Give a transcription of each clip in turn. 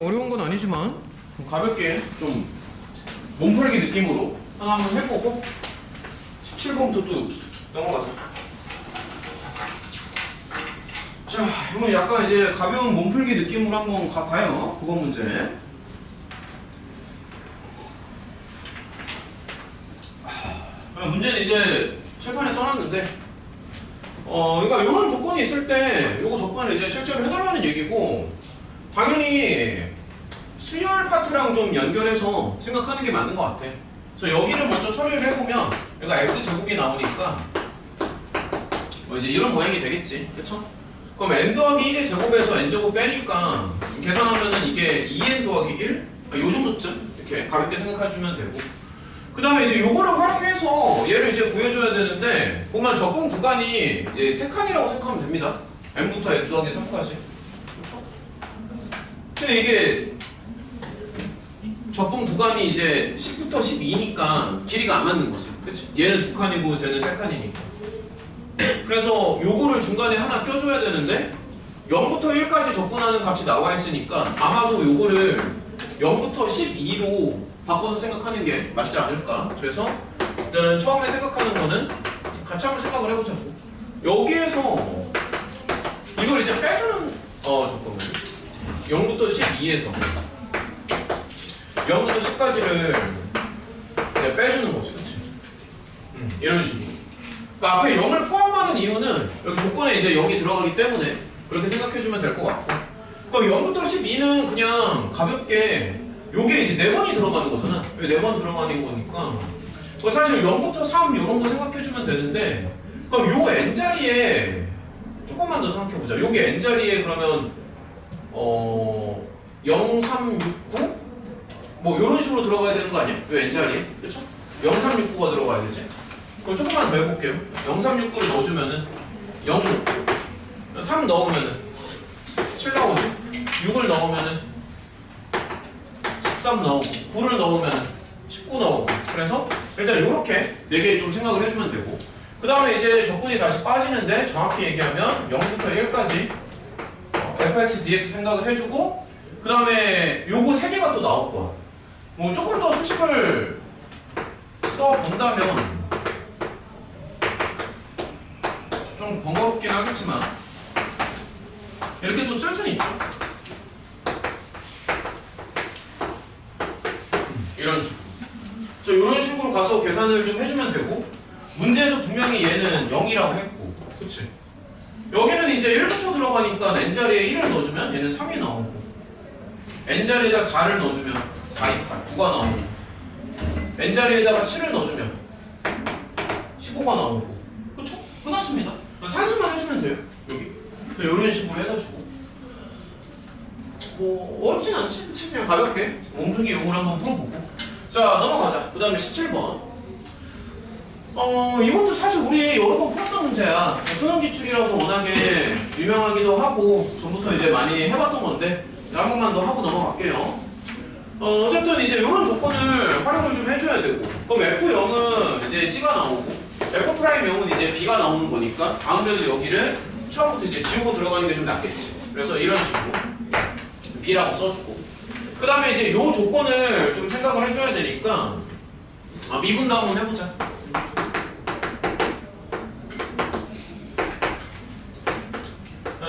어려운 건 아니지만 좀 가볍게 좀 몸풀기 느낌으로 하나 한번 해보고 17번부터 또 넘어가자. 자, 이건 약간 이제 가벼운 몸풀기 느낌으로 한번 가봐요. 9번 문제. 문제는 이제 칠판에 써놨는데 그러니까 이런 조건이 있을 때 이거 조건을 이제 실제로 해달라는 얘기고, 당연히 수열 파트랑 좀 연결해서 생각하는 게 맞는 것 같아. 그래서 여기를 먼저 처리를 해보면 얘가 x제곱이 나오니까 이제 이런 모양이 되겠지, 그쵸? 그럼 n 더하기 1의 제곱에서 n제곱 빼니까 계산하면은 이게 2n 더하기 1? 요 정도쯤 이렇게 가볍게 생각해주면 되고, 그 다음에 이제 요거를 활용해서 얘를 이제 구해줘야 되는데, 보면 적분 구간이 이제 3칸이라고 생각하면 됩니다. n부터 n 더하기 3까지. 그쵸? 근데 이게 적분 구간이 이제 10부터 12니까 길이가 안 맞는 거지, 그치? 얘는 2칸이고 쟤는 3칸이니까. 그래서 요거를 중간에 하나 껴줘야 되는데 0부터 1까지 적분하는 값이 나와 있으니까 아마도 요거를 0부터 12로 바꿔서 생각하는 게 맞지 않을까. 그래서 일단은 처음에 생각하는 거는 같이 한번 생각을 해보자고. 여기에서 이걸 이제 빼주는 잠깐만, 0부터 12에서 0부터 10까지를 이제 빼주는 거지, 그치? 이런 식으로. 그러니까 앞에 0을 포함하는 이유는 여기 조건에 이제 0이 들어가기 때문에 그렇게 생각해주면 될 것 같고, 그럼 0부터 12는 그냥 가볍게 요게 이제 4번이 들어가는 거잖아. 여기 4번 들어가는 거니까 사실 0부터 3 요런 거 생각해주면 되는데, 그럼 요 n자리에 조금만 더 생각해보자. 요게 n자리에 그러면 0, 3, 6, 9? 뭐 요런 식으로 들어가야 되는 거 아니야? 요 n자리에, 그쵸? 0, 3, 6, 9가 들어가야 되지? 그럼 조금만 더 해볼게요. 0, 3, 6, 9를 넣어주면은 0 넣고, 3 넣으면은 7 나오지? 6을 넣으면은 13 나오고, 9를 넣으면은 19 나오고. 그래서 일단 요렇게 4개 좀 생각을 해주면 되고, 그 다음에 이제 적분이 다시 빠지는데 정확히 얘기하면 0부터 1까지 fx, dx 생각을 해주고, 그 다음에 요거 3개가 또 나올 거야. 뭐 조금 더 수식을 써본다면 좀 번거롭긴 하겠지만 이렇게 또 쓸 수는 있죠. 이런 식으로. 자, 이런 식으로 가서 계산을 좀 해주면 되고, 문제에서 분명히 얘는 0이라고 했고, 그치? 여기는 이제 1부터 들어가니까 n자리에 1을 넣어주면 얘는 3이 나오고, n자리에다 4를 넣어주면 4, 2, 8, 9가 나오고, n자리에다가 7을 넣어주면 15가 나오고, 그쵸? 끝났습니다. 산수만 해주면 돼요, 여기. 이런 식으로 해가지고. 뭐, 어렵진 않지? 그치? 그냥 가볍게 몸풀기 용어를 한번 풀어보고. 자, 넘어가자. 그 다음에 17번. 이것도 사실 우리 여러 번 풀었던 문제야. 수능 기출이라서 워낙에 유명하기도 하고, 전부터 이제 많이 해봤던 건데, 한 번만 더 하고 넘어갈게요. 어쨌든 이제 이런 조건을 활용을 좀 해줘야 되고, 그럼 F0은 이제 C가 나오고, F'0은 이제 B가 나오는 거니까, 아무래도 여기를 처음부터 이제 지우고 들어가는 게 좀 낫겠지. 그래서 이런 식으로 B라고 써주고, 그 다음에 이제 이 조건을 좀 생각을 해줘야 되니까, 미분도 한번 해보자.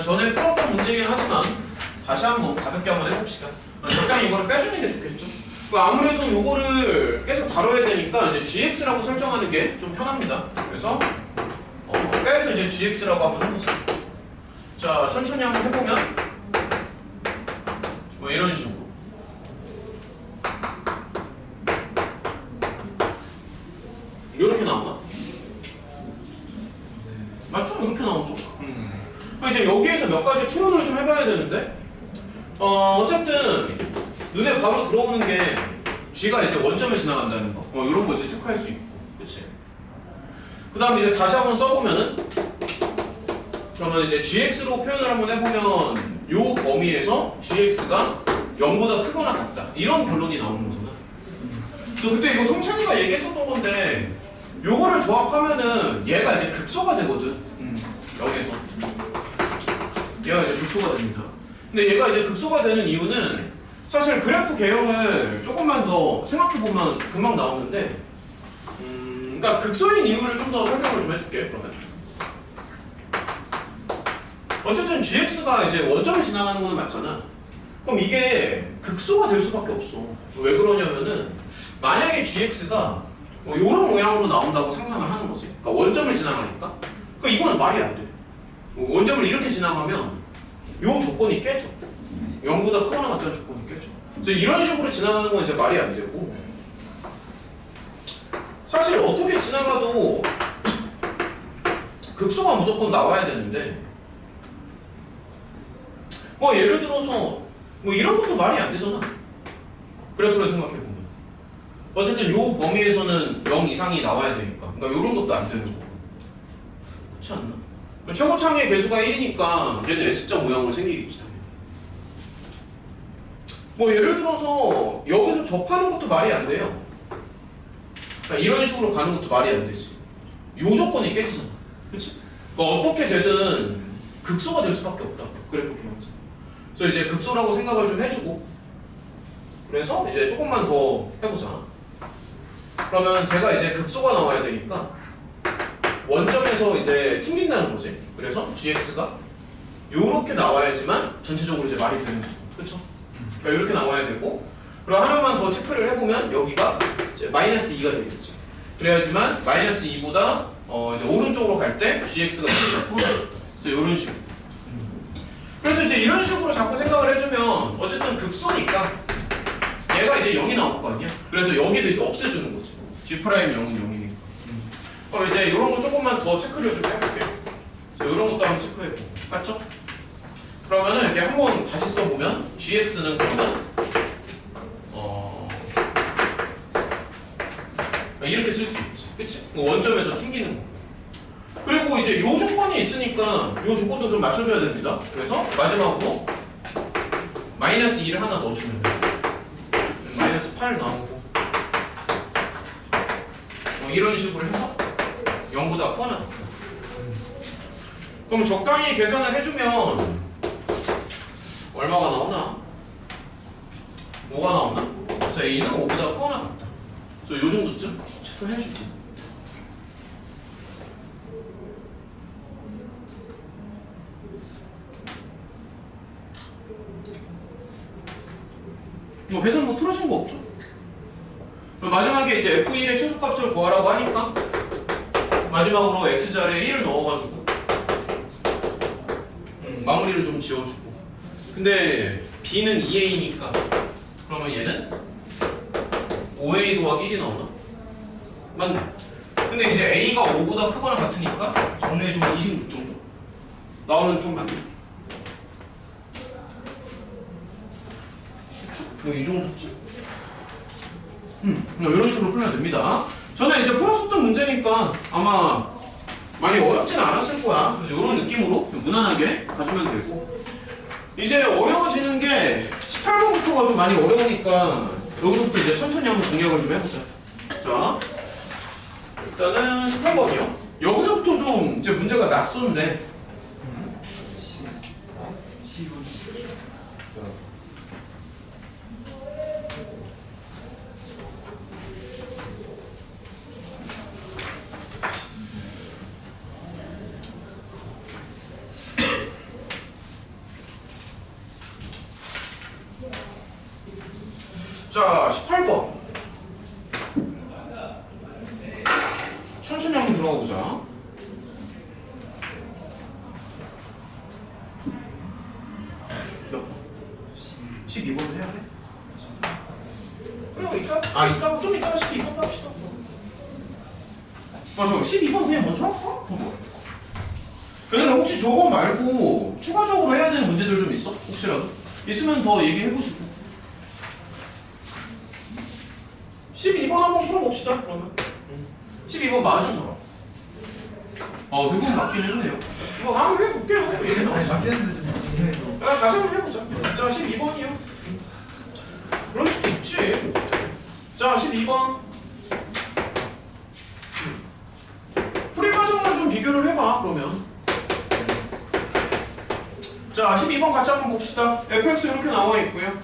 전에 풀었던 문제이긴 하지만 다시 한번 가볍게 한번 해봅시다. 적당히 이거를 빼주는 게 좋겠죠. 아무래도 이거를 계속 다뤄야 되니까 이제 gx라고 설정하는 게 좀 편합니다. 그래서 빼서 이제 gx라고 한번 해보자. 자, 천천히 한번 해보면 뭐 이런 식으로. 이렇게 나오나? 맞죠? 이렇게 나오죠? 이제 여기에서 몇 가지 추론을 좀 해봐야 되는데, 어쨌든 눈에 바로 들어오는 게 g가 이제 원점을 지나간다는 거, 이런 거 이제 체크할 수 있고, 그치? 그 다음에 이제 다시 한번 써보면은, 그러면 이제 gx로 표현을 한번 해보면 요 범위에서 gx가 0보다 크거나 같다, 이런 결론이 나오는 거잖아. 그래서 그때 이거 성찬이가 얘기했었던 건데, 요거를 조합하면은 얘가 이제 극소가 되거든. 여기에서 얘가 이제 극소가 됩니다. 근데 얘가 이제 극소가 되는 이유는 사실 그래프 개형을 조금만 더 생각해보면 금방 나오는데 그러니까 극소인 이유를 좀 더 설명을 좀 해줄게. 그러면 어쨌든 gx가 이제 원점을 지나가는 거는 맞잖아. 그럼 이게 극소가 될 수밖에 없어. 왜 그러냐면은 만약에 gx가 뭐 이런 모양으로 나온다고 상상을 하는 거지. 그러니까 원점을 지나가니까. 그러니까 이거는 말이 안 돼. 원점을 이렇게 지나가면 요 조건이 깨져. 0보다 크거나 같다는 조건이 깨져. 그래서 이런 식으로 지나가는 건 이제 말이 안 되고, 사실 어떻게 지나가도 극소가 무조건 나와야 되는데, 뭐 예를 들어서 뭐 이런 것도 말이 안 되잖아. 그래프를 생각해보면 어쨌든 요 범위에서는 0 이상이 나와야 되니까, 그러니까 이런 것도 안 되는 거고, 그렇지 않나? 최고창의 개수가 1이니까 얘는 S자 모양으로 생기겠지 당연히. 뭐 예를 들어서 여기서 접하는 것도 말이 안 돼요. 그러니까 이런 식으로 가는 것도 말이 안 되지. 요 조건이 깨지잖아. 그치? 그러니까 어떻게 되든 극소가 될 수밖에 없다. 그래프 개형자. 그래서 이제 극소라고 생각을 좀 해주고, 그래서 이제 조금만 더 해보자. 그러면 제가 이제 극소가 나와야 되니까 원점에서 이제 튕긴다는 거지. 그래서 gx가 요렇게 나와야지만 전체적으로 이제 말이 되는 거고, 그쵸? 그러니까 이렇게 나와야 되고, 그리고 하나만 더 체크를 해보면 여기가 이제 마이너스 2가 되겠지. 그래야지만 마이너스 2보다 이제 오른쪽으로 갈 때 gx가 이런 식으로. 그래서 이제 이런 식으로 자꾸 생각을 해주면 어쨌든 극소니까 얘가 이제 0이 나올 거 아니야? 그래서 여기도 이제 없애주는 거지. g 프라임 0은 0이니까. 그럼 이제 이런 거 조금만 더 체크를 좀 해볼게요. 이런 것도 한번 체크해보고. 맞죠? 그러면은 이렇게 한번 다시 써보면 gx는 그러면 이렇게 쓸 수 있지. 그치? 원점에서 튕기는 거. 그리고 이제 요 조건이 있으니까 요 조건도 좀 맞춰줘야 됩니다. 그래서 마지막으로 마이너스 2를 하나 넣어주면 돼요. 마이너스 8 나오고 이런 식으로 해서 0보다 크거나. 그럼 적당히 계산을 해주면 얼마가 나오나? 5가 나오나? 그래서 A는 5보다 크거나 같다. 그래서 요 정도쯤 체크해주고. 뭐 계산 뭐 틀어진 거 없죠? 그럼 마지막에 이제 F1의 최소값을 구하라고 하니까 마지막으로 X자리에 1을 넣어가지고 마무리를 좀 지어주고. 근데 B는 2A니까 그러면 얘는 5A 더하기 1이 나오나? 맞네. 근데 이제 A가 5보다 크거나 같으니까 정리해주면 26 정도 나오는 편 맞네. 뭐 이 정도쯤? 이런 식으로 풀면 됩니다. 저는 이제 풀었었던 문제니까 아마 많이 어렵진 않았을 거야. 그래서 이런 느낌으로 무난하게 가주면 되고, 이제 어려워지는 게 18번부터가 좀 많이 어려우니까 여기서부터 이제 천천히 한번 공략을 좀 해보자. 자, 일단은 18번이요. 여기서부터 좀 이제 문제가 낯선데. 자, 18번. 천천히 한번 들어가 보자. 몇 번? 12번 해야 돼? 그리고 이따 좀 이따가 12번 합시다. 잠깐 12번 그냥 먼저 할까? 얘들아, 혹시 저거 말고 추가적으로 해야 되는 문제들 좀 있어? 혹시라도? 있으면 더 얘기해보시고. 12번 한번 풀어봅시다. 그러면 12번 맞은 사람. 대부분 맞긴 했네요. 이거 한번 해볼게요. 아니 맞겠는데 좀 해도. 다시 한번 해보자. 자, 12번이요. 그럴 수도 있지. 자, 12번. 풀이 과정을 좀 비교를 해봐. 그러면 자, 12번 같이 한번 봅시다. fx 이렇게 나와 있고요.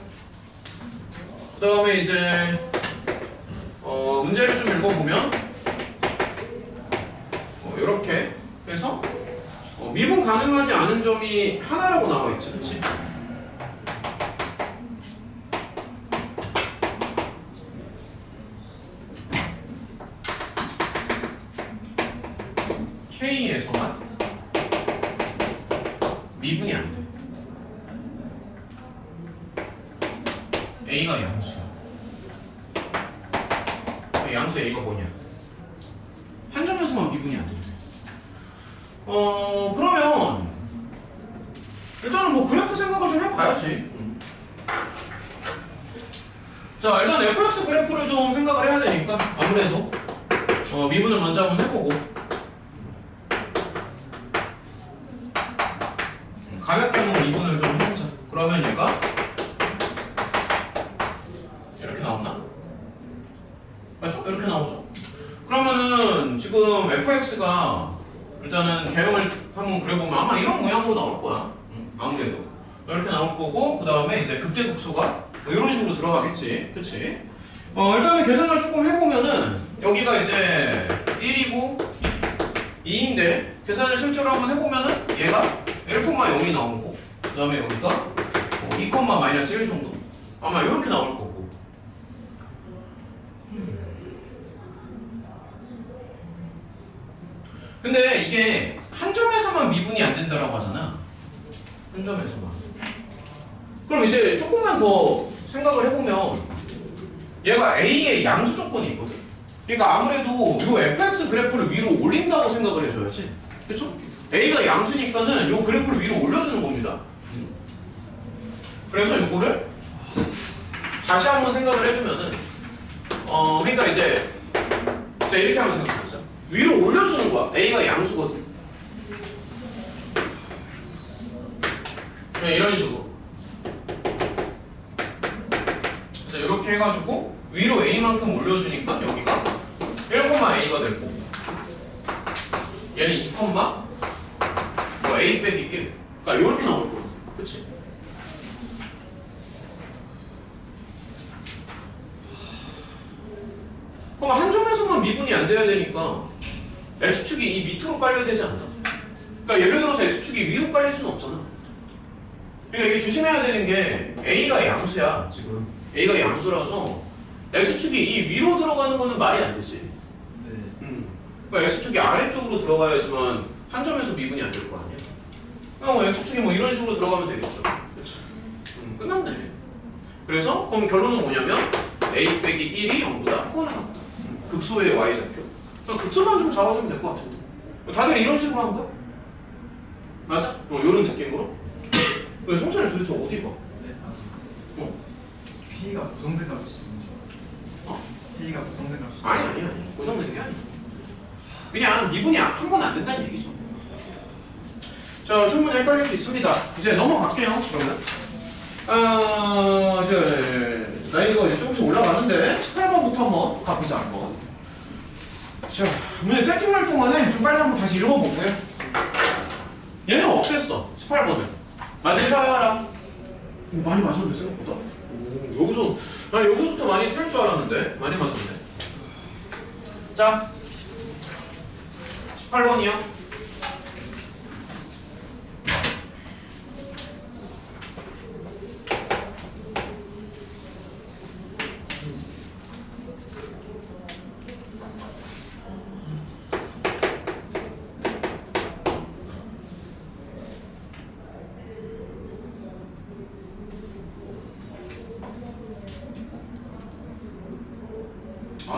그 다음에 이제 문제를 좀 읽어보면 이렇게 해서 미분 가능하지 않은 점이 하나라고 나와있지, 그치? K에서만 미분이 안 돼. A가 양수야. 양수 A가 뭐냐? 한 점에서만 미분이 안 된대. 그러면 일단은 뭐 그래프 생각을 좀 해봐야지. 자, 일단 fx 그래프를 좀 생각을 해야 되니까 아무래도 미분을 먼저 한번 해보고 가볍게 한번 미분을 좀 해보자. 그러면 얘가 이렇게 나오나? 맞죠? 이렇게 나오죠. 그러면은 지금 fx가 일단은 개형을 한번 그려보면 아마 이런 모양으로 나올 거야. 아무래도 이렇게 나올 거고, 그 다음에 이제 극대극소가 뭐 이런 식으로 들어가겠지, 그치? 일단은 계산을 조금 해보면은 여기가 이제 1이고 2인데 계산을 실제로 한번 해보면은 얘가 1,0이 나오고, 그 다음에 여기가 2, 마이너스 1 정도 아마 이렇게 나올 거고. 근데 이게 한 점에서만 미분이 안 된다라고 하잖아. 한 점에서만. 그럼 이제 조금만 더 생각을 해보면 얘가 A의 양수 조건이 있거든. 그러니까 아무래도 이 fx 그래프를 위로 올린다고 생각을 해줘야지. 그쵸? A가 양수니까는 이 그래프를 위로 올려주는 겁니다. 그래서 이거를 다시 한번 생각을 해주면은 그러니까 이제 이렇게 한번 생각해보자. 위로 올려주는 거야. A가 양수거든. 그냥 이런 식으로. 그래서 이렇게 해가지고 위로 A만큼 올려주니까 여기가 1,A가 되고, 얘는 2, A 빼기 1. 그러니까 이렇게 나올 거야. 그치? 그럼 한 점에서만 미분이 안 돼야 되니까 X축이 이 밑으로 깔려야 되지 않나? 그러니까 예를 들어서 X축이 위로 깔릴 수는 없잖아. 그러니까 이게 조심해야 되는 게 A가 양수야, 지금. A가 양수라서 X축이 이 위로 들어가는 거는 말이 안 되지. 그러니까 X축이 아래쪽으로 들어가야지만 한 점에서 미분이 안 될 거 아니야? 뭐 X축이 뭐 이런 식으로 들어가면 되겠죠. 그치? 끝났네. 그래서 그럼 결론은 뭐냐면 A 빼기 1이 0보다 커나 같다. 극소의 Y좌표. 극소만 좀 잡아주면 될 것 같은데. 다들 이런 식으로 한 거야? 맞아? 이런 느낌으로? 왜 성찬이 도대체 어디 가? 네, 맞습니다. P가 고정된 값일 수 있는 줄 알았어요. P가 고정된 값일 수 있는 아니. 고정된 게 아니야. 그냥 미분이 한 번 안 된다는 얘기죠. 자, 충분히 헷갈릴 수 있습니다. 이제 넘어갈게요, 그러면. 이제 나이가 이제 조금씩 올라가는데 18번부터 한번 가보자, 한번. 자, 문제 세팅할 동안에 좀 빨리 한번 다시 읽어보고요. 얘는 어땠어? 18번은. 맞은 사람? 많이 맞았는데, 생각보다? 여기서부터 많이 틀릴 줄 알았는데, 많이 맞았네. 자, 18번이요.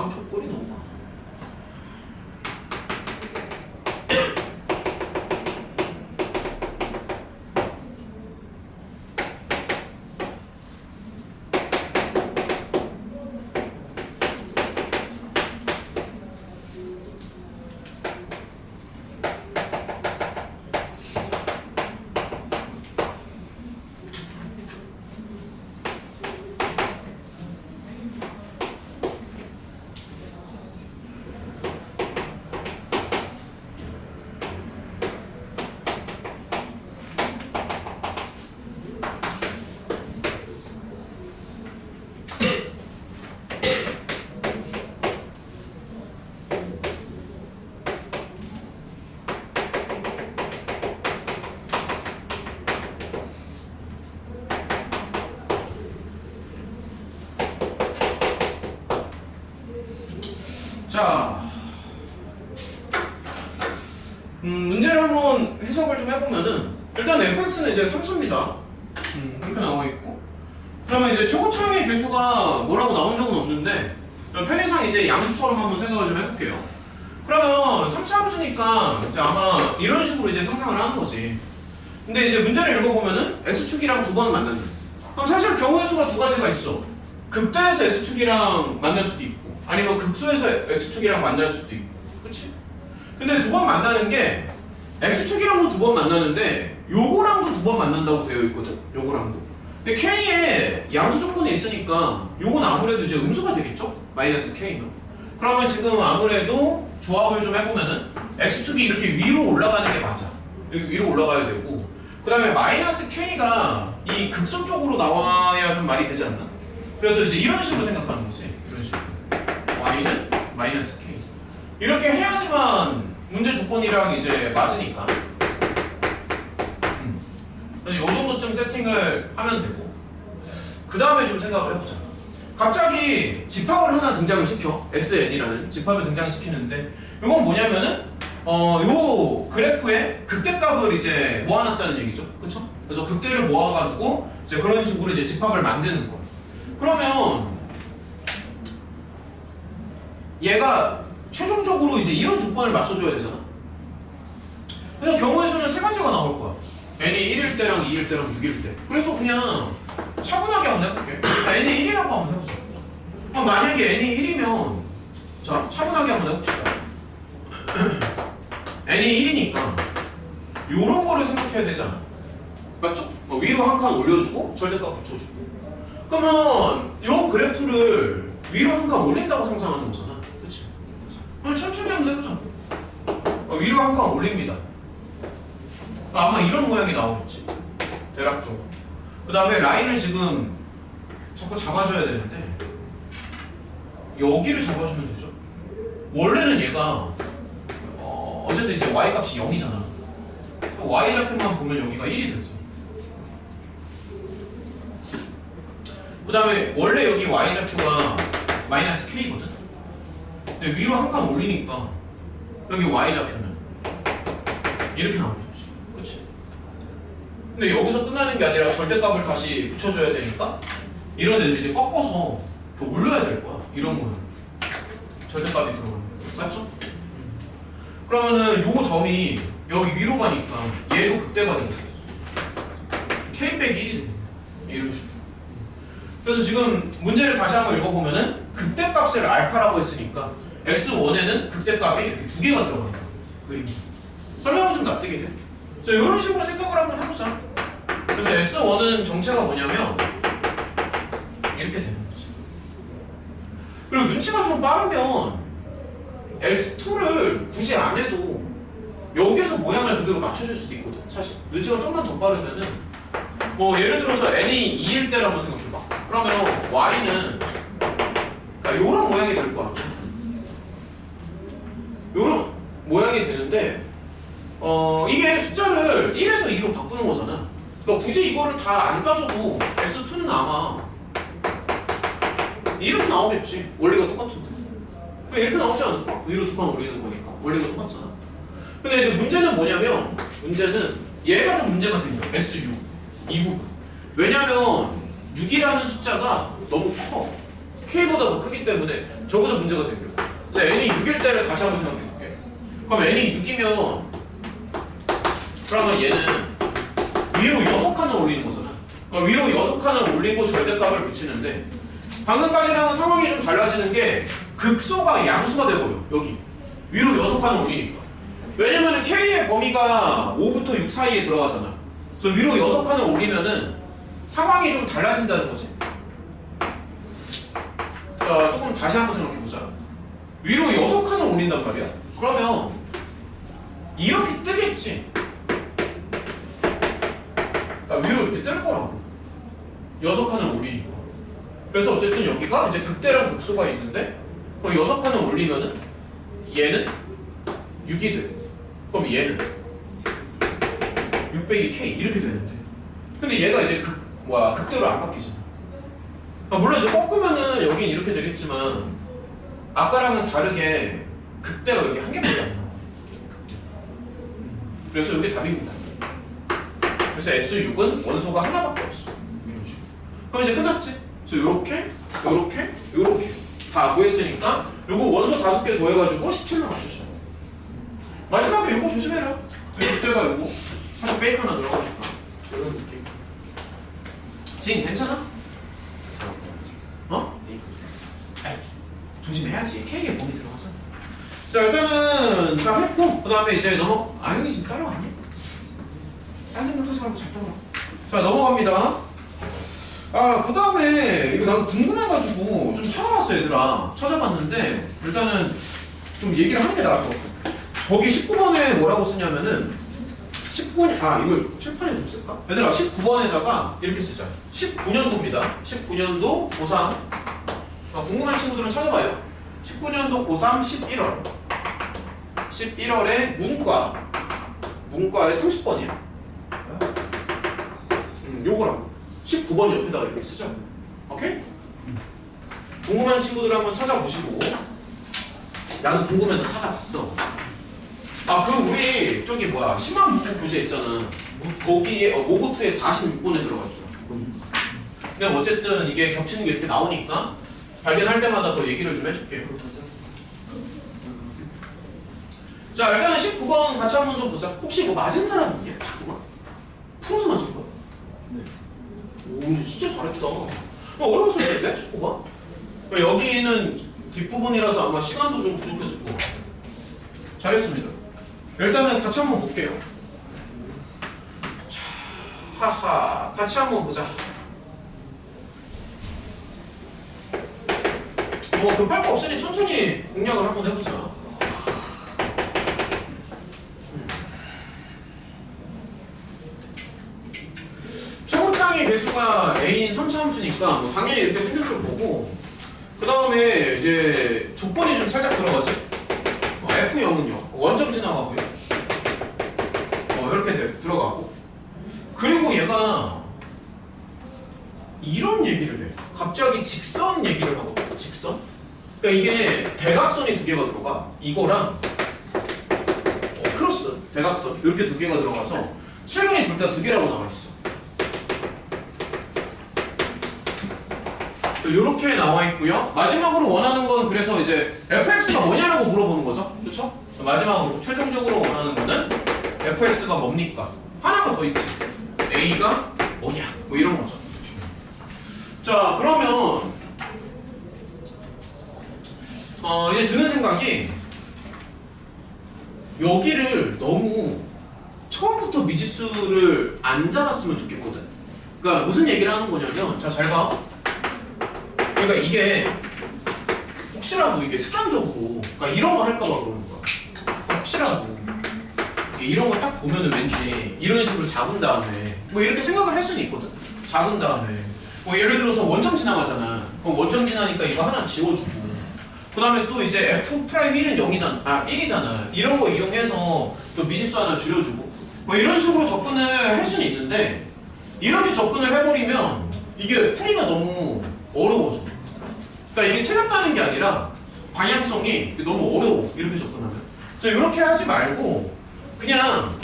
족골이 너무 많아. 자, 문제를 한번 해석을 좀 해보면은 일단 fx는 이제 3차입니다. 이렇게 나와 있고, 그러면 이제 최고차의 개수가 뭐라고 나온 적은 없는데 편의상 이제 양수처럼 한번 생각을 좀 해볼게요. 그러면 3차 함수니까 이제 아마 이런 식으로 이제 상상을 하는 거지. 근데 이제 문제를 읽어보면은 x축이랑 두 번 만난다. 그럼 사실 경우의 수가 두 가지가 있어. 극대에서 x축이랑 만날 수도 있고, 아니면 극소에서 x축이랑 만날 수도 있고, 그치? 근데 두 번 만나는 게 x축이랑도 두 번 만나는데 요거랑도 두 번 만난다고 되어 있거든. 요거랑도. 근데 k에 양수 조건이 있으니까 요건 아무래도 이제 음수가 되겠죠? 마이너스 k는. 그러면 지금 아무래도 조합을 좀 해보면은 x축이 이렇게 위로 올라가는 게 맞아. 여기 위로 올라가야 되고, 그 다음에 마이너스 k가 이 극소 쪽으로 나와야 좀 말이 되지 않나? 그래서 이제 이런 식으로 생각하는 거지. 이런 식으로. y는 마이너스 k. 이렇게 해야지만 문제 조건이랑 이제 맞으니까. 이 정도쯤 세팅을 하면 되고, 그 다음에 좀 생각을 해보자. 갑자기 집합을 하나 등장을 시켜. SN이라는 집합을 등장시키는데, 이건 뭐냐면은 요 그래프에 극대값을 이제 모아놨다는 얘기죠. 그쵸? 그래서 극대를 모아가지고 이제 그런 식으로 이제 집합을 만드는 거야. 그러면 얘가 최종적으로 이제 이런 조건을 맞춰줘야 되잖아. 그래서 경우의 수는 세 가지가 나올 거야. n이 1일 때랑 2일 때랑 6일 때. 그래서 그냥 차분하게 한번 해볼게. n이 1이라고 한번 해보자. 그럼 만약에 n이 1이면 자, 차분하게 한번 해봅시다. n이 1이니까 요런 거를 생각해야 되잖아. 맞죠? 위로 한 칸 올려주고 절대값 붙여주고. 그러면 요 그래프를 위로 한 칸 올린다고 상상하는 거잖아. 그치? 그럼 천천히 한번 해보자. 위로 한 칸 올립니다. 아마 이런 모양이 나오겠지. 대략적으로. 그 다음에 라인을 지금 자꾸 잡아줘야 되는데 여기를 잡아주면 되죠. 원래는 얘가 어쨌든 이제 y 값이 0이잖아. y 좌표만 보면 여기가 1이 됐어. 그 다음에 원래 여기 y 좌표가 마이너스 k거든. 근데 위로 한 칸 올리니까 여기 y 좌표는 이렇게 나오겠지. 그치? 근데 여기서 끝나는 게 아니라 절대값을 다시 붙여줘야 되니까 이런 애들 이제 꺾어서 이렇게 올려야 될 거야. 이런 모양. 절대값이 들어가는 거야. 맞죠? 그러면은 요 점이 여기 위로 가니까 얘도 극대가 되는 거야. k 빼기 1이 되는 거야. 이런 식으로. 그래서 지금 문제를 다시 한번 읽어보면은 극대값을 알파라고 했으니까 S1에는 극대값이 이렇게 두 개가 들어간다. 그림. 설명은 좀 납득이 돼. 자, 이런 식으로 생각을 한번 해보자. 그래서 S1은 정체가 뭐냐면 이렇게 되는 거지. 그리고 눈치가 좀 빠르면 S2를 굳이 안 해도 여기에서 모양을 그대로 맞춰줄 수도 있거든. 사실 눈치가 좀만 더 빠르면은 뭐 예를 들어서 n이 2일 때라고 생각해봐. 그러면 y는 그러니까 요런 모양이 될 거야. 요런 모양이 되는데 이게 숫자를 1에서 2로 바꾸는 거잖아. 그러니까 굳이 이거를 다 안 따져도 S2는 아마 이렇게 나오겠지. 원리가 똑같은데. 이렇게 나오지 않을까? 위로 두 칸 올리는 거니까 원리가 똑같잖아. 근데 이제 문제는 뭐냐면 문제는 얘가 좀 문제가 생겨. S6 이 부분. 왜냐면 6이라는 숫자가 너무 커. K보다 더 크기 때문에 저기서 문제가 생겨. 자, n이 6일 때를 다시 한번 생각해볼게. 그럼 n이 6이면 그러면 얘는 위로 6칸을 올리는 거잖아. 그럼 위로 6칸을 올리고 절대값을 붙이는데 방금까지랑은 상황이 좀 달라지는 게 극소가 양수가 돼버려. 여기 위로 6칸을 올리니까. 왜냐면은 K의 범위가 5부터 6 사이에 들어가잖아. 그래서 위로 6칸을 올리면은 상황이 좀 달라진다는 거지. 자, 조금 다시 한번 생각해보자. 위로 6칸을 올린단 말이야. 그러면 이렇게 뜨겠지. 위로 이렇게 뜰 거라고. 6칸을 올리니까. 그래서 어쨌든 여기가 이제 극대랑 극소가 있는데 그럼 6칸을 올리면은 얘는 6이 돼. 그럼 얘는 6 빼기 k 이렇게 되는데 근데 얘가 이제 극대로 안 바뀌잖아. 물론 이제 꺾으면은 여긴 이렇게 되겠지만 아까랑은 다르게 극대가 이렇게 한 개밖에 안 나와. 그래서 이게 답입니다. 그래서 S6은 원소가 하나밖에 없어. 이런 식으로. 그럼 이제 끝났지? 그래서 요렇게, 요렇게, 요렇게 다 구했으니까 요거 원소 5개 더해가지고 17로 맞추시면 돼. 마지막에 요거 조심해라. 극대가 요거 살짝 베이크 하나 들어가니까 이런 느낌. 지금 괜찮아? 어? 아이, 조심해야지. K에 몸이 들어가서. 자, 일단은 잘 했고, 그 다음에 이제 형이 지금 따라왔네? 딴 생각하지 말고 잘 따라와. 자, 넘어갑니다. 그 다음에 이거 나도 궁금해가지고 좀 찾아봤어, 얘들아. 찾아봤는데, 일단은 좀 얘기를 하는 게 나을 것 같아. 거기 19번에 뭐라고 쓰냐면은, 이걸 칠판에 좀 쓸까? 얘들아, 19번에다가 이렇게 쓰자. 19년도입니다. 19년도 고3. 궁금한 친구들은 찾아봐요. 19년도 고3 11월. 11월에 문과에 30번이야. 요거랑 19번 옆에다가 이렇게 쓰자. 오케이? 궁금한 친구들 한번 찾아보시고. 나는 궁금해서 찾아봤어. 우리 저기 심한 문구 교재 있잖아. 거기에 모고투에 46번에 들어가 있더라. 근데 어쨌든 이게 겹치는 게 이렇게 나오니까 발견할 때마다 더 얘기를 좀 해줄게요. 자, 일단은 19번 같이 한번 좀 보자. 혹시 이거 맞은 사람 있냐? 19번? 풀어서 맞은 거야? 네. 오, 근데 진짜 잘했다. 어려웠을 텐데, 19번? 여기는 뒷부분이라서 아마 시간도 좀 부족했을 거고. 잘했습니다. 일단은 같이 한번 볼게요. 자, 하하, 같이 한번 보자. 급할 거 없으니 천천히 공략을 한번 해보자. 최고창의 개수가 A인 3차함수니까 당연히 이렇게 생겼을 거고, 그 다음에 이제 조건이 좀 살짝 들어가지. F0은요 원점 지나가고요. 이렇게 들어가고, 그리고 얘가 이런 얘기를 해. 갑자기 직선 얘기를 하거든. 직선. 그러니까 이게 대각선이 2개가 들어가. 이거랑 크로스 대각선 이렇게 2개가 들어가서 실근이 둘 다 2개라고 나와 있어. 이렇게 나와 있고요. 마지막으로 원하는 건 그래서 이제 fx가 뭐냐라고 물어보는 거죠. 그렇죠? 마지막으로 최종적으로 원하는 거는 fx가 뭡니까? 하나가 더 있지. a가 뭐냐? 이런 거죠. 자, 그러면 이제 드는 생각이, 여기를 너무 처음부터 미지수를 안 잡았으면 좋겠거든. 그러니까 무슨 얘기를 하는 거냐면, 자, 잘 봐. 그러니까 이게 혹시라도 이게 습관적으로, 그러니까 이런 거 할까 봐 그러는 거야. 혹시라도 이런 거 딱 보면은 왠지 이런 식으로 잡은 다음에 이렇게 생각을 할 수는 있거든. 잡은 다음에 예를 들어서 원점 지나가잖아. 그럼 원점 지나니까 이거 하나 지워주고, 그 다음에 또 이제 f'1은 0이잖아, 1이잖아. 이런 거 이용해서 또 미지수 하나 줄여주고, 이런 식으로 접근을 할 수는 있는데, 이렇게 접근을 해버리면 이게 풀이가 너무 어려워져. 그러니까 이게 틀렸다는 게 아니라 방향성이 너무 어려워, 이렇게 접근하면. 그래서 이렇게 하지 말고 그냥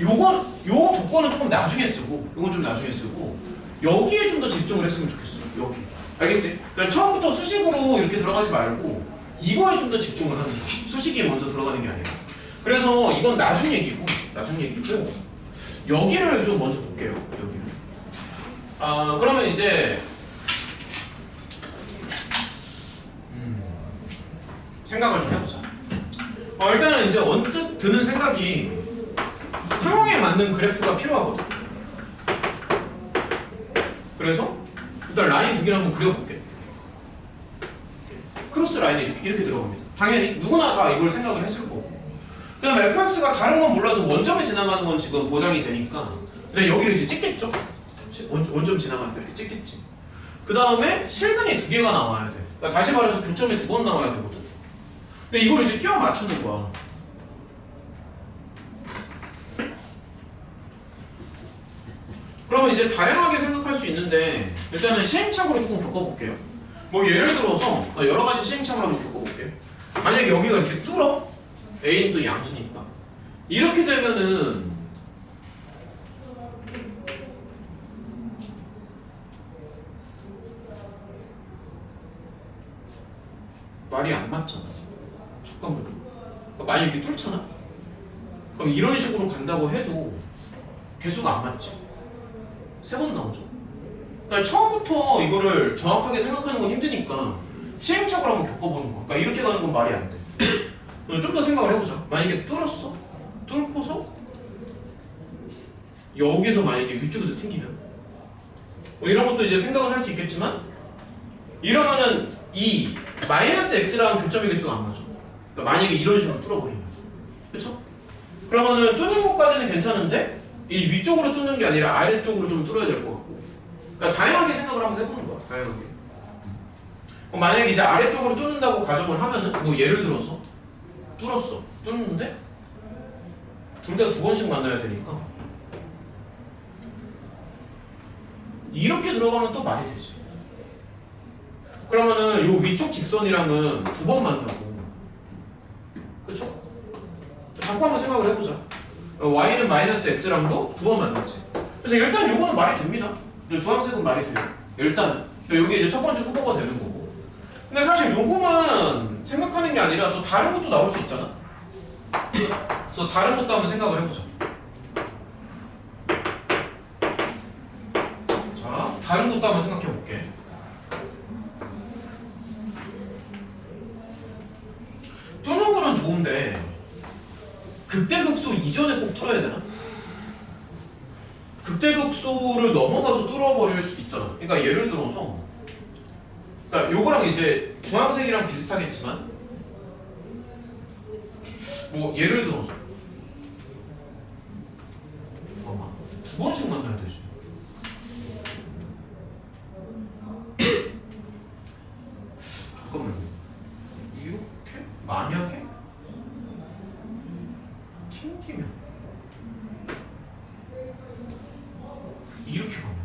요 조건은 조금 나중에 쓰고, 요건 좀 나중에 쓰고, 여기에 좀 더 집중을 했으면 좋겠어. 여기. 알겠지? 그러니까 처음부터 수식으로 이렇게 들어가지 말고 이거에 좀 더 집중을 하는 거야. 수식이 먼저 들어가는 게 아니라. 그래서 이건 나중 얘기고 여기를 좀 먼저 볼게요. 여기를. 그러면 이제 생각을 좀 해보자. 일단은 이제 언뜻 드는 생각이, 상황에 맞는 그래프가 필요하거든. 그래서 일단 라인 2개를 한번 그려볼게. 크로스 라인이 이렇게 들어갑니다. 당연히 누구나 다 이걸 생각을 했을 거고, 그 다음에 fx가 다른 건 몰라도 원점에 지나가는 건 지금 보장이 되니까 근데 여기를 이제 찍겠죠? 원점 지나가는 데 이렇게 찍겠지. 그 다음에 실근이 2개가 나와야 돼. 그러니까 다시 말해서 교점이 2번 나와야 되거든. 근데 이걸 이제 끼워 맞추는 거야. 그러면 이제 다양하게 생각할 수 있는데, 일단은 시행착오를 조금 겪어볼게요. 뭐 예를 들어서 나 여러 가지 시행착오를 한번 겪어볼게. 만약에 여기가 이렇게 뚫어, A는 또 양수니까 이렇게 되면은 말이 안 맞잖아. 잠깐만요. 만약에 이렇게 뚫잖아? 그럼 이런 식으로 간다고 해도 개수가 안 맞지. 3번 나오죠. 그러니까 처음부터 이거를 정확하게 생각하는 건 힘드니까 시행착오를 한번 겪어보는 거. 그러니까 이렇게 가는 건 말이 안 돼. 좀 더 생각을 해보자. 만약에 뚫었어? 뚫고서 여기서 만약에 위쪽에서 튕기면 뭐 이런 것도 이제 생각을 할 수 있겠지만 이러면은 이 마이너스 x랑 교점의 개수가 안 맞아. 그러니까 만약에 이런 식으로 뚫어버리면, 그쵸? 그러면은 뚫는 것까지는 괜찮은데 이 위쪽으로 뚫는 게 아니라 아래쪽으로 좀 뚫어야 될 것 같고. 그러니까 다양하게 생각을 한번 해보는 거야. 다양하게. 그럼 만약에 이제 아래쪽으로 뚫는다고 가정을 하면은 뭐 예를 들어서 뚫었어. 뚫는데 둘 다 2번씩 만나야 되니까 이렇게 들어가면 또 말이 되지. 그러면은 요 위쪽 직선이랑은 2번 만나고, 그쵸? 잠깐 한번 생각을 해보자. y는 마이너스 x랑도 2번 만나지. 그래서 일단 요거는 말이 됩니다. 주황색은 말이 돼요. 일단은 여기 이제 첫 번째 후보가 되는 거고. 근데 사실 요거만 생각하는 게 아니라 또 다른 것도 나올 수 있잖아. 그래서 다른 것도 한번 생각을 해보자. 자, 다른 것도 한번 생각해 볼게. 뚫는 거는 좋은데 극대극소 이전에 꼭 뚫어야 되나? 극대극소를 넘어가서 뚫어버릴 수도 있잖아. 그러니까 예를 들어서, 그러니까 요거랑 이제 주황색이랑 비슷하겠지만 뭐 예를 들어서 2번씩 만나야 되지. 잠깐만요. 이렇게 만약에 튕기면 이렇게 가면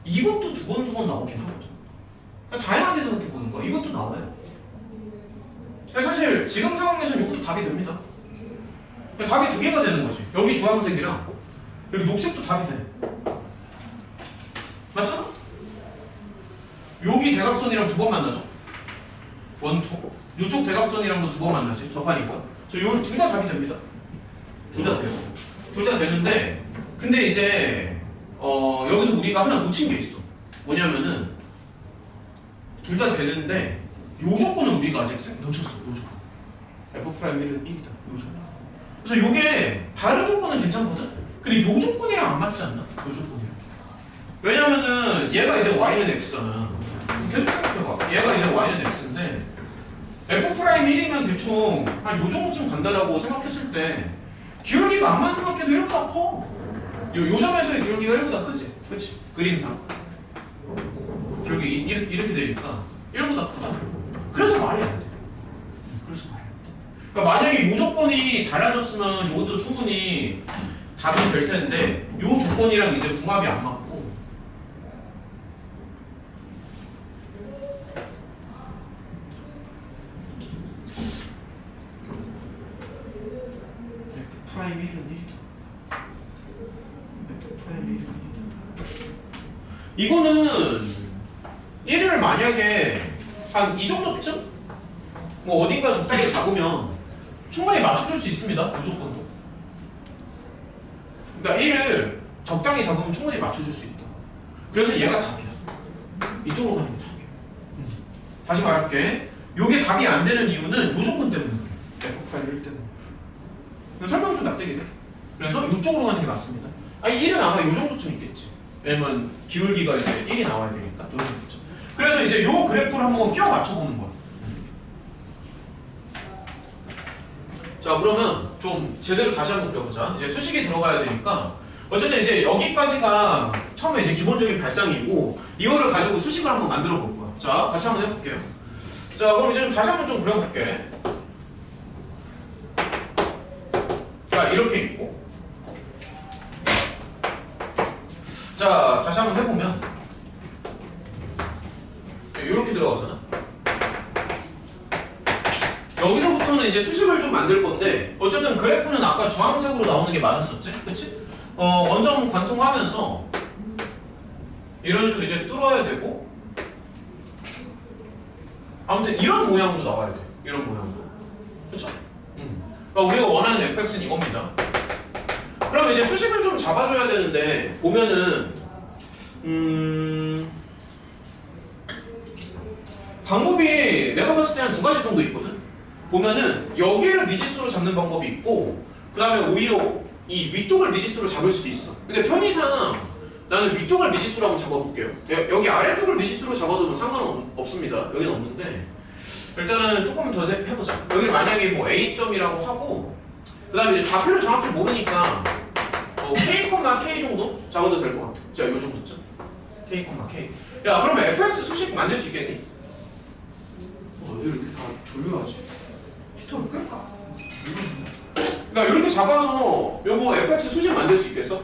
이것도 2번 나오긴 하거든. 그러니까 다양하게 생각해 보는 거야. 이것도 나와요. 그러니까 사실 지금 상황에서는 이것도 답이 됩니다. 그러니까 답이 2개가 되는 거지. 여기 주황색이랑 여기 녹색도 답이 돼. 맞잖아? 여기 대각선이랑 2번 만나죠? 1, 2. 이쪽 대각선이랑도 2번 만나지. 접하니까. 요 둘 다 답이 됩니다. 둘 다 돼요. 둘 다 되는데, 근데 이제 여기서 우리가 하나 놓친 게 있어. 뭐냐면은 둘 다 되는데 요 조건은 우리가 아직 놓쳤어. 요 조건. F'1은 1이다. 요 조건. 그래서 요게 다른 조건은 괜찮거든? 근데 요 조건이랑 안 맞지 않나? 요 조건이랑. 왜냐면은 얘가 이제 y는 x잖아. 계속 생각해봐. 얘가 이제 y는 x인데 F'1이면 대충 한 요 정도쯤 간다라고 생각했을 때 기울기가 암만 생각해도 1보다 커. 요 점에서의 기울기가 1보다 크지? 그치? 그림상 기울기 이렇게 되니까 1보다 크다. 그래서 말이 안 돼. 그래서 말이 안 돼. 그러니까 만약에 요 조건이 달라졌으면 요것도 충분히 답이 될 텐데 요 조건이랑 이제 궁합이 안 맞고 F'1은 1이다. F'1은 1이다. 이거는 1을 만약에 한 이 정도쯤? 뭐 어딘가 적당히 잡으면 충분히 맞춰줄 수 있습니다. 무조건도. 그러니까 1을 적당히 잡으면 충분히 맞춰줄 수 있다. 그래서 얘가 답이야. 이쪽으로 가는 게 답이야. 다시 말할게. 요게 답이 안 되는 이유는 요 조건 때문에 그래. F'1 때문에. 설명 좀 납득이 돼. 그래서 이쪽으로 가는 게 맞습니다. 아니 1은 아마 요 정도쯤 있겠지. 왜냐면 기울기가 이제 1이 나와야 되니까. 요 정도쯤. 그래서 이제 요 그래프를 한번 끼워 맞춰보는 거야. 자, 그러면 좀 제대로 다시 한번 그려보자. 이제 수식이 들어가야 되니까 어쨌든 이제 여기까지가 처음에 이제 기본적인 발상이고 이거를 가지고 수식을 한번 만들어 볼 거야. 자, 같이 한번 해볼게요. 자, 그럼 이제 다시 한번 좀 그려볼게. 자, 이렇게 있고. 자, 다시 한번 해보면 이렇게 들어가잖아. 여기서부터는 이제 수식을 좀 만들 건데 어쨌든 그래프는 아까 주황색으로 나오는 게 맞았었지? 그치? 원점 관통하면서 이런 식으로 이제 뚫어야 되고 아무튼 이런 모양으로 나와야 돼. 이런 모양으로. 그쵸? 그러니까 우리가 원하는 fx는 이겁니다. 그럼 이제 수식을 좀 잡아줘야 되는데 보면은 방법이 내가 봤을 때는 두 가지 정도 있거든. 보면은 여기를 미지수로 잡는 방법이 있고 그 다음에 오히려 이 위쪽을 미지수로 잡을 수도 있어. 근데 편의상 나는 위쪽을 미지수로 한번 잡아볼게요. 여기 아래쪽을 미지수로 잡아도 상관은 없습니다. 여기는 없는데 일단은 조금 더 해보자. 여기를 만약에 뭐 A점이라고 하고 그 다음에 이제 좌표를 정확히 모르니까 K, K 정도 잡아도 될 것 같아. 자, 요 정도쯤. K, K. 야, 그러면 fx 수식 만들 수 있겠니? 이렇게 다 조율하지. 히터를 끌까? 그러니까 이렇게 잡아서 요거 fx 수식 만들 수 있겠어?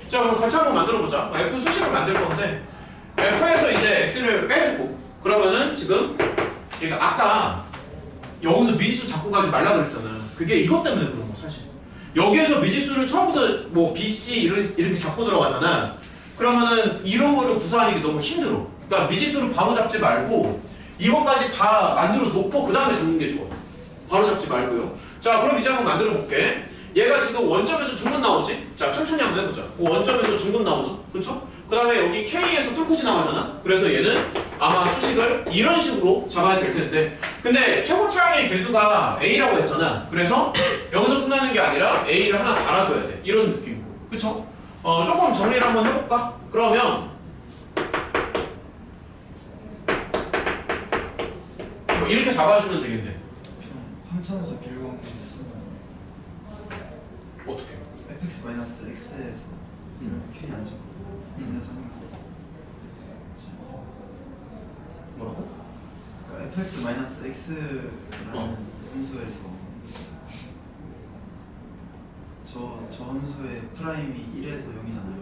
자, 그럼 같이 한번 만들어보자. f 수식을 만들 건데 f에서 이제 x를 빼주고 그러면은 지금 그러니까 아까 여기서 미지수 잡고 가지 말라 그랬잖아. 그게 이것 때문에 그런 거 사실. 여기에서 미지수를 처음부터 뭐 BC 이렇게 잡고 들어가잖아. 그러면은 이런 거를 구사하는 게 너무 힘들어. 그러니까 미지수를 바로 잡지 말고 이것까지 다 만들어 놓고 그 다음에 잡는 게 좋아. 바로 잡지 말고요. 자, 그럼 이제 한번 만들어 볼게. 얘가 지금 원점에서 중근 나오지? 자, 천천히 한번 해보자. 원점에서 중근 나오죠? 그쵸? 그 다음에 여기 K에서 뚫고 지나가잖아? 그래서 얘는 아마 수식을 이런 식으로 잡아야 될 텐데 근데 최고 차항의 개수가 A라고 했잖아. 그래서 여기서 끝나는 게 아니라 A를 하나 달아줘야 돼. 이런 느낌으로. 그쵸? 조금 정리를 한번 해볼까? 그러면 이렇게 잡아주면 되겠네. 3차원에서 비율관계 쓰면 어떻게? fx 마이너스 x에서 k 안 적고 그래서 하는 거. 뭐라고? 그러니까 fx 마이너스 x라는 함수에서 저 함수의 프라임이 1에서 0이잖아요.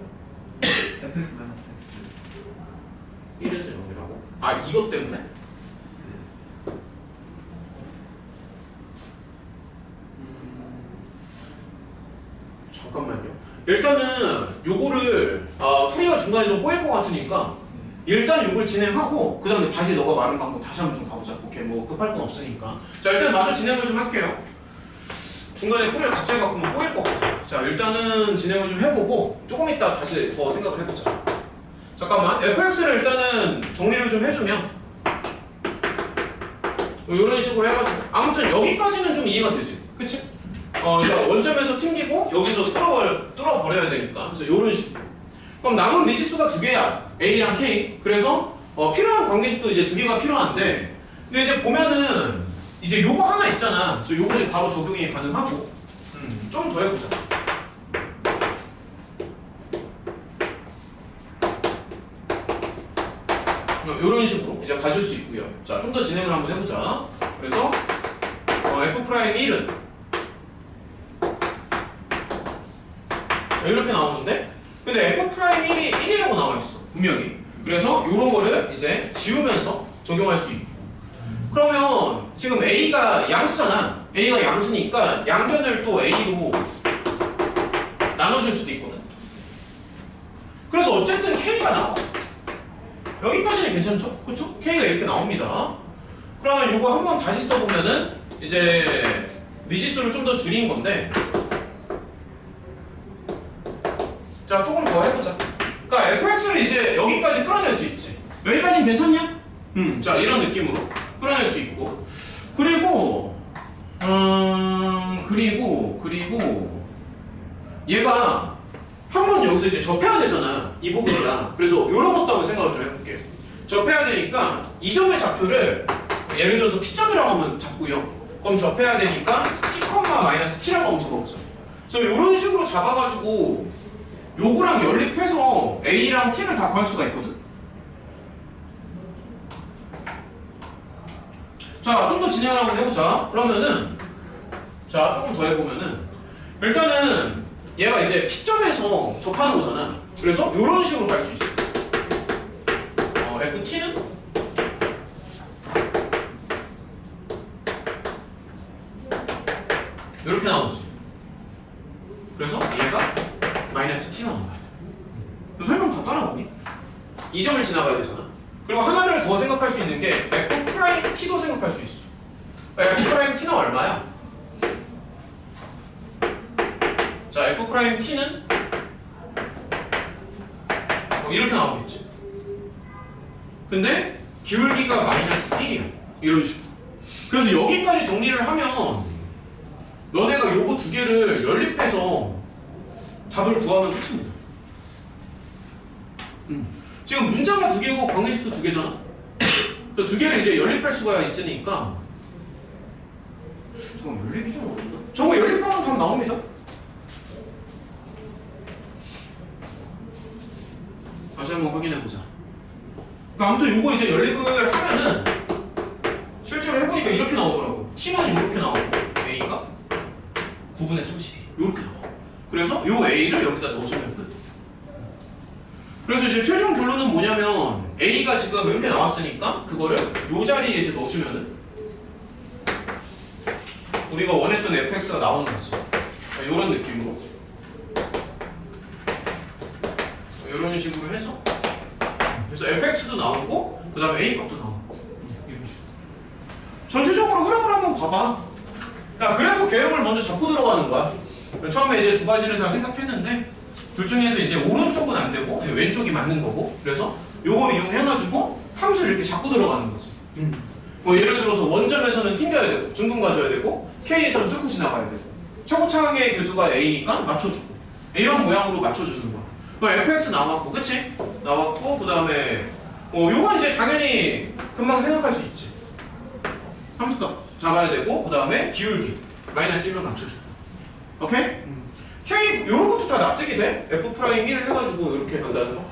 fx 마이너스 x 1에서 0이라고? 아, 이것 때문에? 잠깐만요. 일단은 요거를 풀이가 중간에 좀 꼬일 것 같으니까 일단 요걸 진행하고 그 다음에 다시 너가 말한 방법 다시 한번 좀 가보자. 오케이, 뭐 급할 건 없으니까. 자, 일단 마저 진행을 좀 할게요. 중간에 풀이를 갑자기 바꾸면 꼬일 것 같아. 자, 일단은 진행을 좀 해보고 조금 이따 다시 더 생각을 해보자. 잠깐만, fx를 일단은 정리를 좀 해주면 이런 식으로 해가지고 아무튼 여기까지는 좀 이해가 되지. 그치? 그러니까 원점에서 튕기고 여기서 뚫어버려야 되니까. 그래서 이런 식으로. 그럼 남은 미지수가 두 개야. A랑 K. 그래서 필요한 관계식도 이제 두 개가 필요한데 근데 이제 보면은 이제 요거 하나 있잖아. 그래서 요거 이제 바로 적용이 가능하고 좀 더 해보자. 이런 식으로 이제 가질 수 있고요. 자, 좀 더 진행을 한번 해보자. 그래서 F'1은 이렇게 나오는데 근데 F'1이 1이라고 나와있어. 분명히. 그래서 이런 거를 이제 지우면서 적용할 수 있고 그러면 지금 A가 양수잖아. A가 양수니까 양변을 또 A로 나눠줄 수도 있거든. 그래서 어쨌든 K가 나와. 여기까지는 괜찮죠? 그쵸? K가 이렇게 나옵니다. 그러면 이거 한번 다시 써보면은 이제 미지수를 좀 더 줄인 건데 자, 조금 더 해보자. 그러니까 fx를 이제 여기까지 끌어낼 수 있지. 여기까지는 괜찮냐? 자, 이런 느낌으로 끌어낼 수 있고 그리고 얘가 한번 여기서 이제 접해야 되잖아. 이 부분이랑. 그래서 이런 것도 한번 생각을 좀 해볼게요. 접해야 되니까 이 점의 좌표를 예를 들어서 P점이라고 한번 잡고요. 그럼 접해야 되니까 T,-T라고 한번 적어보자. 그래서 이런 식으로 잡아가지고 요거랑 연립해서 A랑 T를 다 구할 수가 있거든. 자, 좀 더 진행을 한번 해보자. 그러면은 자, 조금 더 해보면은 일단은 얘가 이제 P점에서 접하는 거잖아. 그래서 이런 식으로 갈 수 있어. ft는 이렇게 나오지. 그래서 얘가 마이너스 t 나오는 거야. 설명 다 따라오니? 이 점을 지나가야 되잖아. 그리고 하나를 더 생각할 수 있는 게 f 프라임 t도 생각할 수 있어. f 프라임 t는 얼마야? 자, f 프라임 t는 이렇게 나오겠지. 근데 기울기가 마이너스 1이야. 이런 식으로. 그래서 여기까지 정리를 하면 너네가 요거 두 개를 연립해서 답을 구하면 끝입니다. 지금 문자가 두 개고 관계식도 두 개잖아. 그래서 두 개를 이제 연립할 수가 있으니까 잠깐 연립이 좀 어렵다. 저거 연립하면 답 나옵니다. 다시 한번 확인해보자. 그러니까 아무튼 요거 이제 연립을 하면은 실제로 해보니까 이렇게 나오더라고. t는 이렇게 나오고 a가 9분의 32 이렇게 나와. 그래서 요 a를 여기다 넣어주면 끝. 그래서 이제 최종 결론은 뭐냐면 a가 지금 이렇게 나왔으니까 그거를 요 자리에 이제 넣어주면은 우리가 원했던 fx가 나오는 거지. 이런 느낌으로 이런 식으로 해서 그래서 fx도 나오고 그 다음에 a 값도 나오고 이런 식으로 전체적으로 흐름을 한번 봐봐. 야, 그래도 개형을 먼저 잡고 들어가는 거야. 처음에 이제 두 가지를 다 생각했는데 둘 중에서 이제 오른쪽은 안 되고 왼쪽이 맞는 거고, 그래서 요걸 이용해가지고 함수를 이렇게 잡고 들어가는 거지. 뭐 예를 들어서 원점에서는 튕겨야 되고 중분 가져야 되고 K에서는 뚫고 지나가야 되고 최고차항의 개수가 A니까 맞춰주고 이런 모양으로 맞춰주는 거야. 그럼 fx 나왔고, 그치? 나왔고, 그 다음에 요건 이제 당연히 금방 생각할 수 있지. 함수값 잡아야 되고, 그 다음에 기울기 마이너스 1로 맞춰주고. 오케이? K 요런 것도 다 납득이 돼? f 프라임 1 해가지고 이렇게 간다는 거.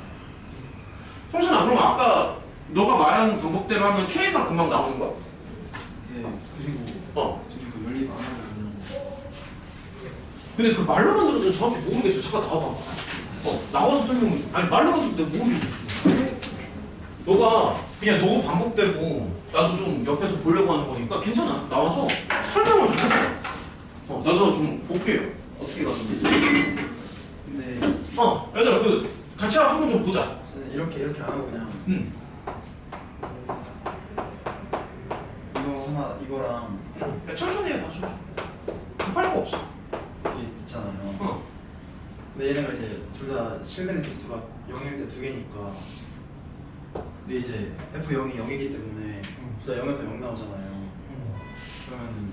성준아, 그럼 아까 너가 말한 방법대로 하면 K가 금방 나오는 거야? 네. 그리고 저기 그 연립 안 하고 그냥 근데 그 말로만 들어서 정확히 모르겠어. 잠깐 나와봐. 나와서 설명을 좀. 아니 말로만 들어도 내가 모르겠어 지금. 너가 그냥 너 방법대로 나도 좀 옆에서 보려고 하는 거니까 괜찮아. 나와서 설명을 좀 해줘. 나도 좀 볼게요. 어떻게 가는지. 근데 얘들아 그 같이 한번 좀 보자. 저는 이렇게 안 하고 그냥 이거 하나 이거랑 야, 천천히 해봐. 천천히. 급할 거 없어. 이게 있잖아요. 근데 얘네가 이제 둘 다 실근의 개수가 0일 때 두 개니까. 근데 이제 F0이 0이기 때문에 둘 다 0에서 0 나오잖아요. 그러면은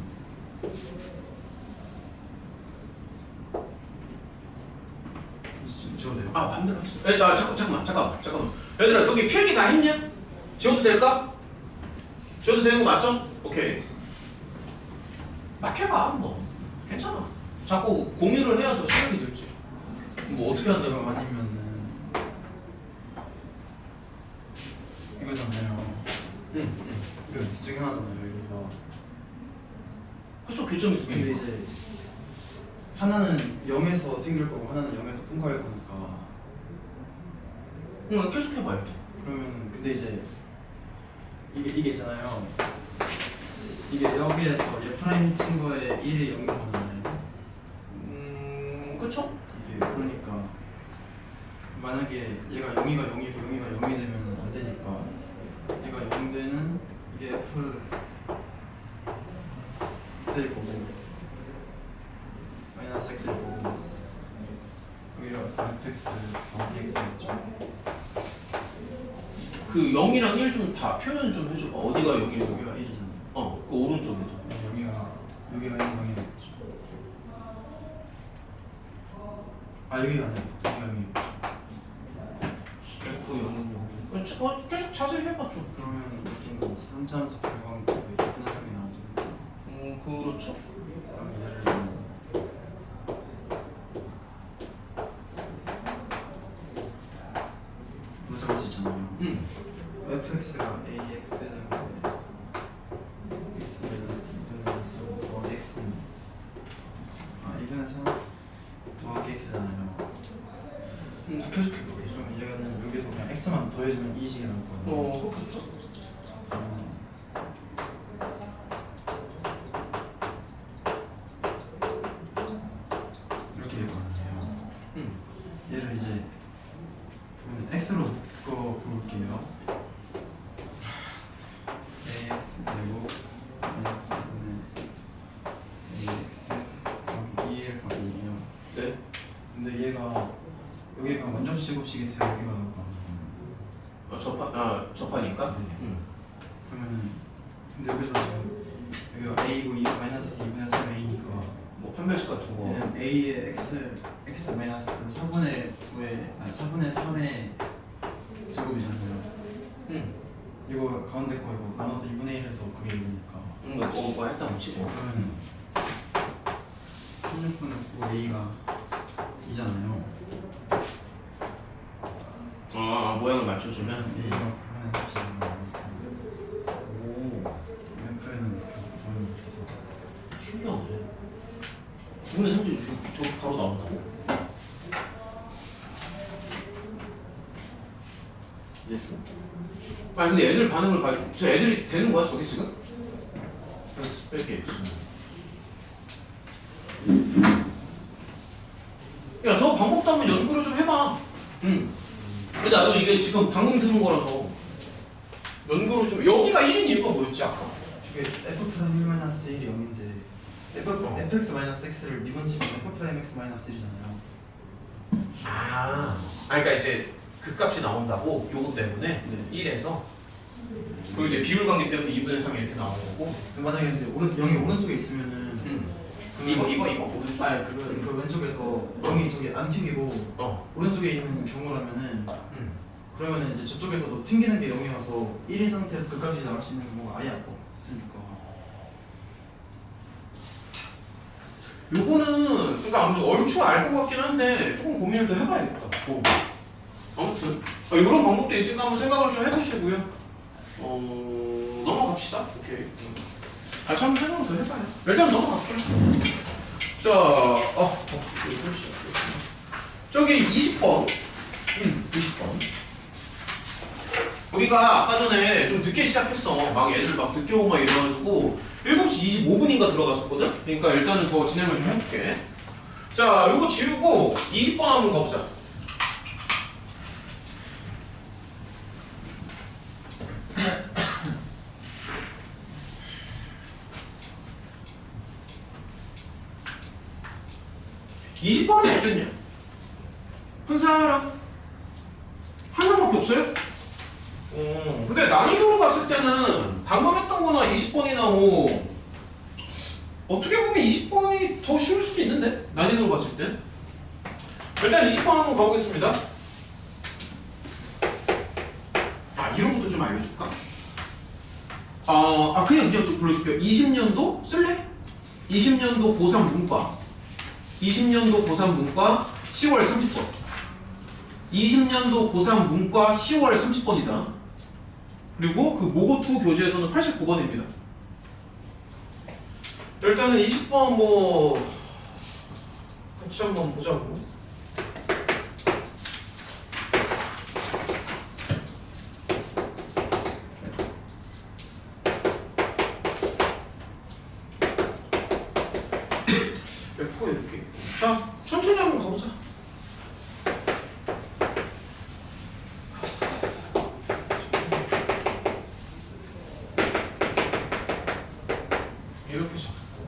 좀 지워도 돼요? 맘대로 했어. 잠깐만. 얘들아 저기 필기 다 했냐? 지워도 될까? 지워도 되는 거 맞죠? 오케이. 막 해봐 한번. 괜찮아. 자꾸 공유를 해야 더 시간이 들지. 뭐 어떻게 한다고? 아니면은 이거잖아요. 이거 둘 중에 하나잖아요. 이거가. 그쵸, 교점이 두 근데 개니까. 이제 하나는 0에서 튕길 거고 하나는 0에서 통과할 거니까. 응, 계속 해봐요 또. 그러면 근데 이제 이게 있잖아요. 이게 여기에서 얘 프라임 친구의 1이 0인 거잖아요. 그쵸? 이게 그러니까 만약에 얘가 0이가 0이고 0이가 0이 되면 안 되니까 얘가 0 되는 이게 F X일 거고 마이너스 X일 거고 여기가 fx dx겠죠. 그 0이랑 1 좀 다 표현 좀 해줘봐. 어디가 0이고 여기가 1이잖아요. 그 오른쪽에도. 여기가 1이겠죠. 여기가 아니야. 여기가 0이겠죠. F 0은 0. 계속 자세히 해봐 좀. 그러면 느낌은 3차원수 결과가 2분의 3이 나오죠. 그렇죠. 그럼 얘를 뭐 문자할 수 있잖아요. fx가 ax는 거에 x 마이너스 2분의 3 더하기 x는 2분의 3 더하기 x잖아요. 계속 해봐. 그러면 얘는 여기서 그냥 x만 더해주면 이 식이 나올 거거든요. 그렇겠죠. 이렇게 되거든요. 얘를 이제 그러면 x로 묶어 볼게요. ax 그리고 마이너스 ax 더하기 2를 가거든요. 네. 근데 얘가 여기가 원점수 제곱식이 돼야 여기가 나올 거거든요. 접하니까. 네. 그러면은 근데 여기서 지금 여기가 a고 2 마이너스 2분의 3a니까 뭐 판별식 같은 거. 얘는 a의 x 마이너스 4분의 9의 4분의 3의 제곱이잖아요. 이거 가운데 거 이거 나눠서 2분의 1해서 그게 1이니까. 그거 했다 붙이고. 그러면은 16분의 9a가 2잖아요. 모양을 맞춰주면. a가 9분의 32가 나왔어요. 오, f는 이렇게 구분이 돼서 신기하네. 9분의 30, 저 바로 나온다고? 이해했어? 아니 근데 애들 반응을 봐. 저 애들이 되는 거야 저게 지금? 뺄게. 야, 저 방법도 한번 연구를 좀 해봐. 근데 나도 이게 지금 방금 들은 거라서 연구를 좀. 여기가 1인 이유가 뭐였지 아까? 저게 f 프라임 1 마이너스 1이 0인데 fx 마이너스 x를 미분치면 f 프라임 x 마이너스 1이잖아요. 그러니까 이제 그 값이 나온다고 요거 때문에 네. 1에서 그리고 이제 비율 관계 때문에 2분의 3이 이렇게 나오는 거고. 만약에 근데 0이 오른쪽에 있으면은 이거 오른쪽. 아니 그 왼쪽에서 0이 저기 안 튕기고 오른쪽에 있는 경우라면은 그러면은 이제 저쪽에서도 튕기는 게 0이어서 1인 상태에서 그 값이 나올 수 있는 경우가 아예 없으니까. 요거는 그러니까 아무튼 얼추 알 것 같긴 한데 조금 고민을 더 해봐야겠다. 아무튼 이런 방법도 있으니까 한번 생각을 좀 해보시고요. 넘어갑시다. 오케이. 같이 한번 생각을 더 해봐요. 일단 넘어갈게요. 자, 저기 20번. 20번. 우리가 아까 전에 좀 늦게 시작했어. 막 애들 막 늦게 오고 막 이래가지고 7시 25분인가 들어갔었거든? 그러니까 일단은 더 진행을 좀 해볼게. 자, 요거 지우고 20번 한번 가보자. (20번은) 어땠냐? 큰 사람? 하나밖에 없어요? 근데 난이도로 봤을 때는 방금 했던 거나 20번이나 뭐 어떻게 보면 20번이 더 쉬울 수도 있는데 난이도로 봤을 때. 일단 20번 한번 가보겠습니다. 이런 것도 좀 알려줄까? 그냥 쭉 불러줄게요. 20년도 쓸래? 20년도 고3 문과 20년도 고3 문과 10월 30번 20년도 고3 문과 10월 30번이다. 그리고 그 모고2 교재에서는 89번입니다. 일단은 20번 뭐 같이 한번 보자고. 이렇게. 자, 천천히 한번 가보자. 이렇게 잡고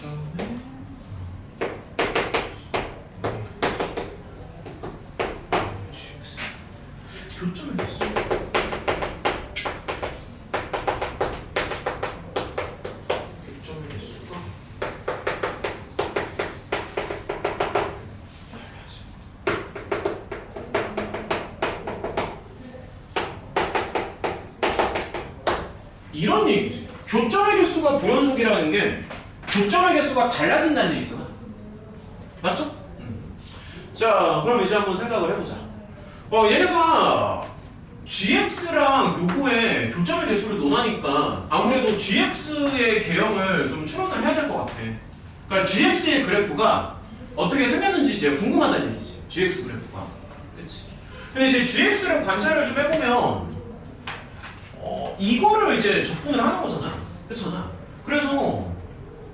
그다음에 교점을 냈어. 교점의 개수가 이런 얘기지. 교점의 개수가 부연속이라는 게 교점의 개수가 달라진다는 얘기잖아. 맞죠? 자, 그럼 이제 한번 생각을 해보자. 얘네가 gx랑 요거의 교점의 개수를 논하니까 아무래도 gx의 개형을 좀 추론을 해야 될 것 같아. 그러니까 gx의 그래프가 어떻게 생겼는지 이제 궁금하다는 얘기지. gx 그래프가. 그렇지. 근데 이제 gx를 관찰을 좀 해보면 이거를 이제 적분을 하는 거잖아. 그렇잖아. 그래서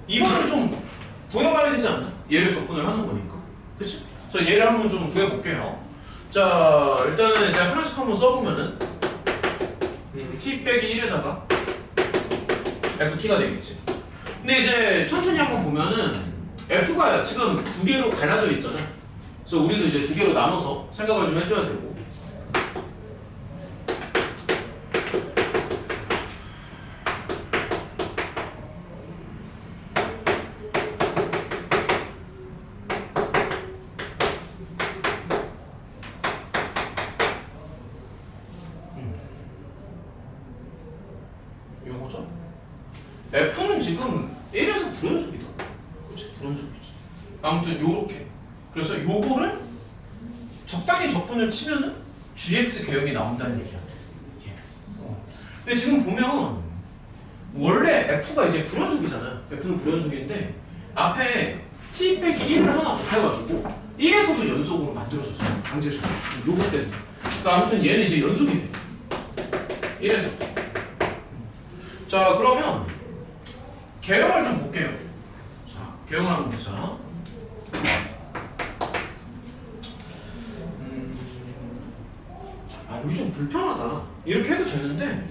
이거를 좀 구해봐야 되지 않나? 얘를 적분을 하는 거니까. 그치? 그래서 얘를 한번 좀 구해볼게요. 자, 일단은 이제 하나씩 한번 써보면은 t 빼기 1에다가 ft가 되겠지. 근데 이제 천천히 한번 보면은 f가 지금 두 개로 갈라져 있잖아. 그래서 우리도 이제 두 개로 나눠서 생각을 좀 해줘야 되고. 요거죠? F는 지금 1에서 불연속이다. 그렇지, 불연속이지. 아무튼 요렇게. 그래서 요거를 적당히 적분을 치면은 GX 개형이 나온다는 얘기야. 예. 근데 지금 보면 원래 F가 이제 불연속이잖아요. F는 불연속인데 앞에 T 빼기 1을 하나 곱해가지고 1에서도 연속으로 만들어줬어요. 강제적으로. 요거 때문에. 그러니까 아무튼 얘는 이제 연속이 돼. 1에서. 자, 그러면 개형을 좀 볼게요. 자, 개형을 한번 보자. 여기 좀 불편하다. 이렇게 해도 되는데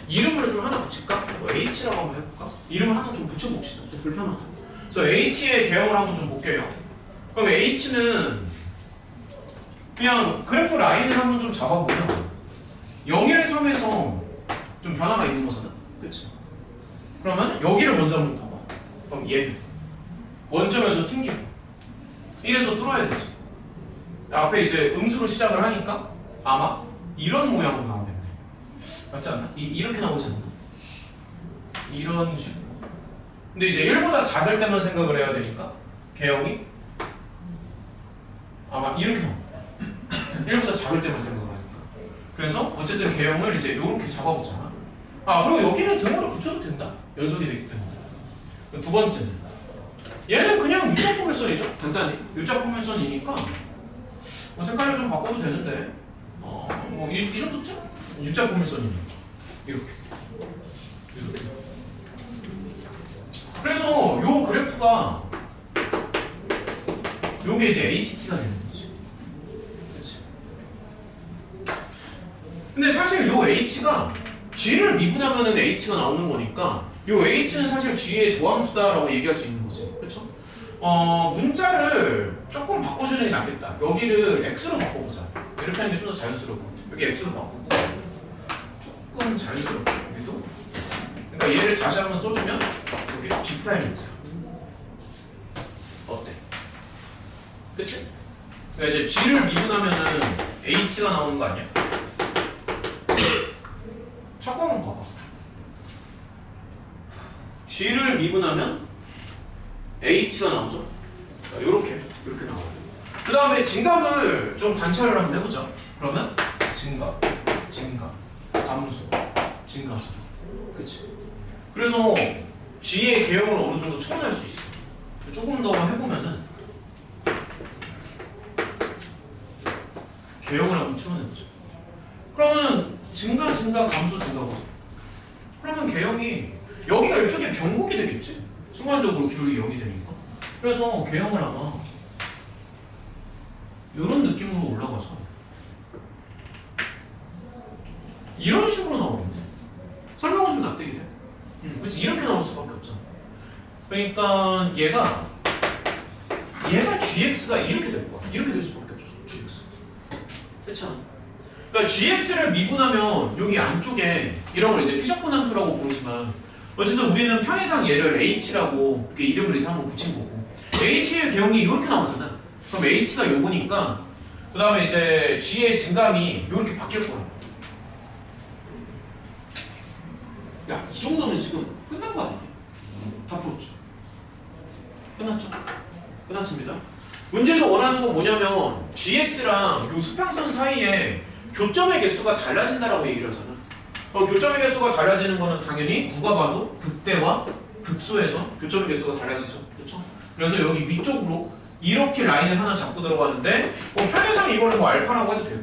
이름을 좀 하나 붙일까? 뭐 H라고 한번 해볼까? 이름을 하나 좀 붙여봅시다. 좀 불편하다. 그래서 H의 개형을 한번 좀 볼게요. 그럼 H는 그냥 그래프 라인을 한번 좀 잡아보면 0, 1, 3에서 좀 변화가 있는 거잖아. 그치? 그러면 여기를 먼저 한번 봐봐. 그럼 얘는 원점에서 튕기고 1에서 뚫어야 되지. 앞에 이제 음수로 시작을 하니까 아마 이런 모양으로 나오겠네. 맞지 않나? 이렇게 나오지 않나? 이런 식으로. 근데 이제 1보다 작을 때만 생각을 해야 되니까 개형이 아마 이렇게 나옵니다. 1보다 작을 때만 생각을 하니까. 그래서 어쨌든 개형을 이제 이렇게 잡아보잖아. 그리고 여기는 등호를 붙여도 된다. 연속이 되기 때문에. 두 번째는 얘는 그냥 U자 포맷선이죠. 간단히 U자 포맷선이니까 뭐 색깔을 좀 바꿔도 되는데 뭐 이 정도쯤? U자 포맷선이니까 이렇게. 그래서 요 그래프가 요게 이제 HT가 되는 거지. 그렇지? 근데 사실 요 H가 G를 미분하면은 H가 나오는 거니까 요 H는 사실 G의 도함수다라고 얘기할 수 있는 거지. 그렇죠? 문자를 조금 바꿔주는 게 낫겠다. 여기를 X로 바꿔보자. 이렇게 하는 게 좀 더 자연스러울 것 같아. 여기 X로 바꾸고 조금 자연스럽게 여기도. 그러니까 얘를 다시 한번 써주면 여기 G 프라임이죠. 어때? 그치? 그러니까 이제 G를 미분하면은 H가 나오는 거 아니야? 자꾸 한번 봐봐. G를 미분하면 H가 나오죠? 요렇게 나와요. 그 다음에 진감을 좀 관찰을 한번 해보자. 그러면 진감, 감소, 진감소. 그치? 그래서 G의 개형을 어느 정도 추론할 수 있어. 조금 더 해보면은 개형을 한번 추론해보자. 그러면 증가, 감소, 증가거든. 그러면 개형이 여기가 일종의 변곡이 되겠지? 순간적으로 기울기 0이 되니까. 그래서 개형을 아마 이런 느낌으로 올라가서 이런 식으로 나오는데 설명은 좀 납득이 돼. 그치? 이렇게 나올 수밖에 없잖아. 그러니까 얘가 GX가 이렇게 될 거야. 이렇게 될 수밖에 없어. GX. 그렇잖아. 그러니까 GX를 미분하면 여기 안쪽에 이런 걸 이제 피셔폰 함수라고 부르지만 어쨌든 우리는 편의상 얘를 H라고 이렇게 이름을 이제 한번 붙인 거고 H의 개형이 이렇게 나오잖아. 그럼 H가 요거니까 그 다음에 이제 G의 증감이 이렇게 바뀔 거야. 야, 이 정도면 지금 끝난 거 아니야? 다 풀었죠? 끝났죠? 끝났습니다. 문제에서 원하는 건 뭐냐면 GX랑 요 수평선 사이에 교점의 개수가 달라진다라고 얘기를 하잖아. 교점의 개수가 달라지는 거는 당연히 누가 봐도 극대와 극소에서 교점의 개수가 달라지죠. 그렇죠? 그래서 여기 위쪽으로 이렇게 라인을 하나 잡고 들어가는데 뭐 편의상 이거를 뭐 알파라고 해도 되고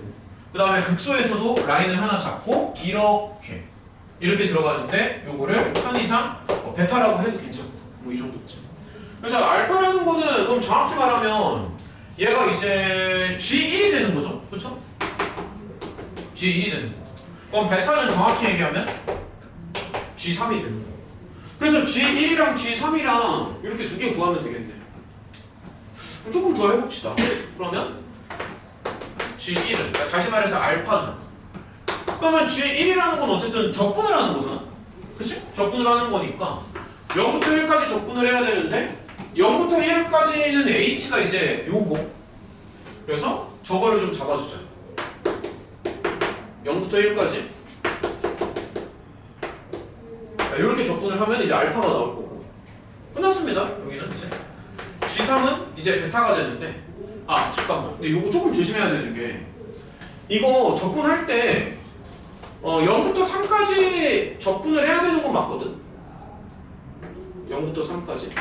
그 다음에 극소에서도 라인을 하나 잡고 이렇게 들어가는데 요거를 편의상 베타라고 해도 괜찮고 뭐 이 정도쯤. 그래서 알파라는 거는 그럼 정확히 말하면 얘가 이제 G1이 되는 거죠, 그렇죠? G1이 되는 거. 그럼 베타는 정확히 얘기하면 G3이 되는 거예요. 그래서 G1이랑 G3이랑 이렇게 두 개 구하면 되겠네. 그럼 조금 더 해봅시다. 그러면 G1은 다시 말해서 알파는 그러면 G1이라는 건 어쨌든 적분을 하는 거잖아. 그치? 적분을 하는 거니까 0부터 1까지 적분을 해야 되는데 0부터 1까지는 H가 이제 요거. 그래서 저거를 좀 잡아주자. 0부터 1까지 이렇게 적분을 하면 이제 알파가 나올 거고 끝났습니다. 여기는 이제 G3은 이제 베타가 되는데 아 잠깐만 근데 요거 조금 조심해야 되는 게 이거 적분할 때 0부터 3까지 적분을 해야 되는 건 맞거든. 0부터 3까지.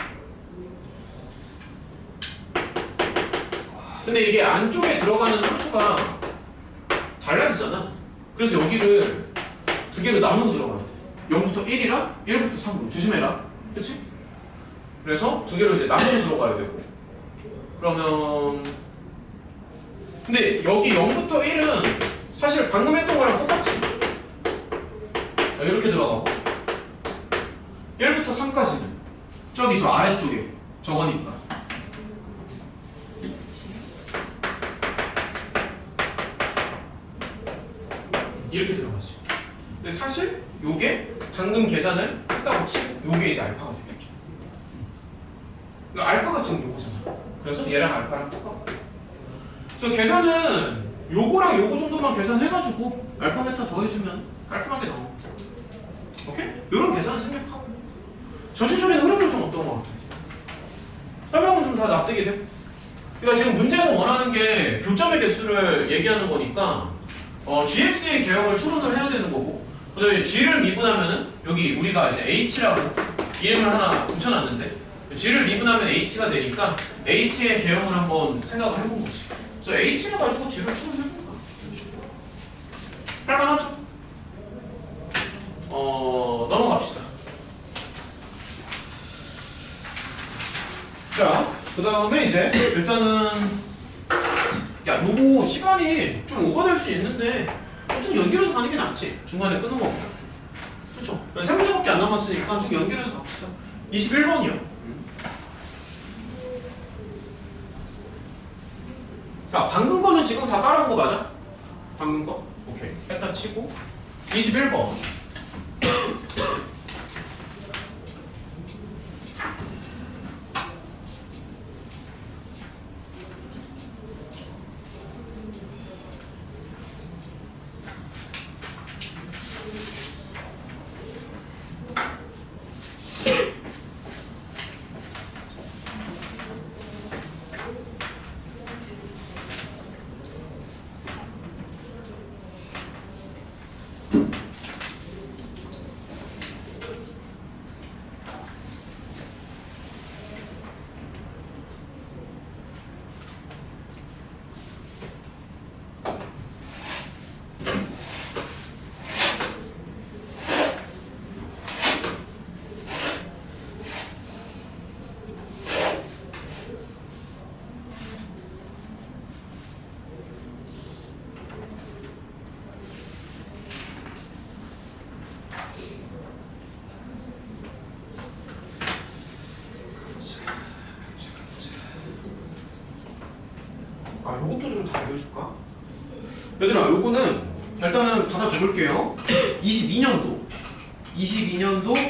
근데 이게 안쪽에 들어가는 함수가 달라지잖아. 그래서 여기를 두 개로 나누고 들어가야 돼. 0부터 1이랑 1부터 3으로 조심해라. 그치? 그래서 두 개로 이제 나누고 들어가야 되고 그러면 근데 여기 0부터 1은 사실 방금 했던 거랑 똑같지. 이렇게 들어가고 1부터 3까지는 저기 저 아래쪽에 저거니까 이렇게 들어가지. 근데 사실 요게 방금 계산을 했다고 치고 요게 이제 알파가 되겠죠. 그러니까 알파가 지금 요거잖아. 그래서 얘랑 알파랑 똑같고 그래서 계산은 요거랑 요거 정도만 계산해가지고 알파 베타 더해주면 깔끔하게 나와. 오케이? 요런 계산은 생략하고 전체적인 흐름은 좀 어떤 것 같아? 설명은 좀 다 납득이 돼? 그러니까 지금 문제에서 원하는 게 교점의 개수를 얘기하는 거니까 GX의 개형을 추론을 해야 되는 거고 그다음에 G를 미분하면은 여기 우리가 이제 H라고 이름을 하나 붙여놨는데 G를 미분하면 H가 되니까 H의 개형을 한번 생각을 해본 거지. 그래서 H를 가지고 G를 추론해본 거야. 할만하죠? 넘어갑시다. 자, 그 다음에 이제 일단은 야, 요거 시간이 좀 오버될 수 있는데 쭉 연결해서 가는 게 낫지. 중간에 끊는 거보다. 그렇죠? 3문제밖에 안 남았으니까 쭉 연결해서 갑시다. 21번이요. 자, 방금 거는 지금 다 따라한 거 맞아? 방금 거? 오케이. 일단 치고 21번. 요것도 좀 다 알려줄까? 얘들아, 요거는 일단은 받아 적을게요. 22년도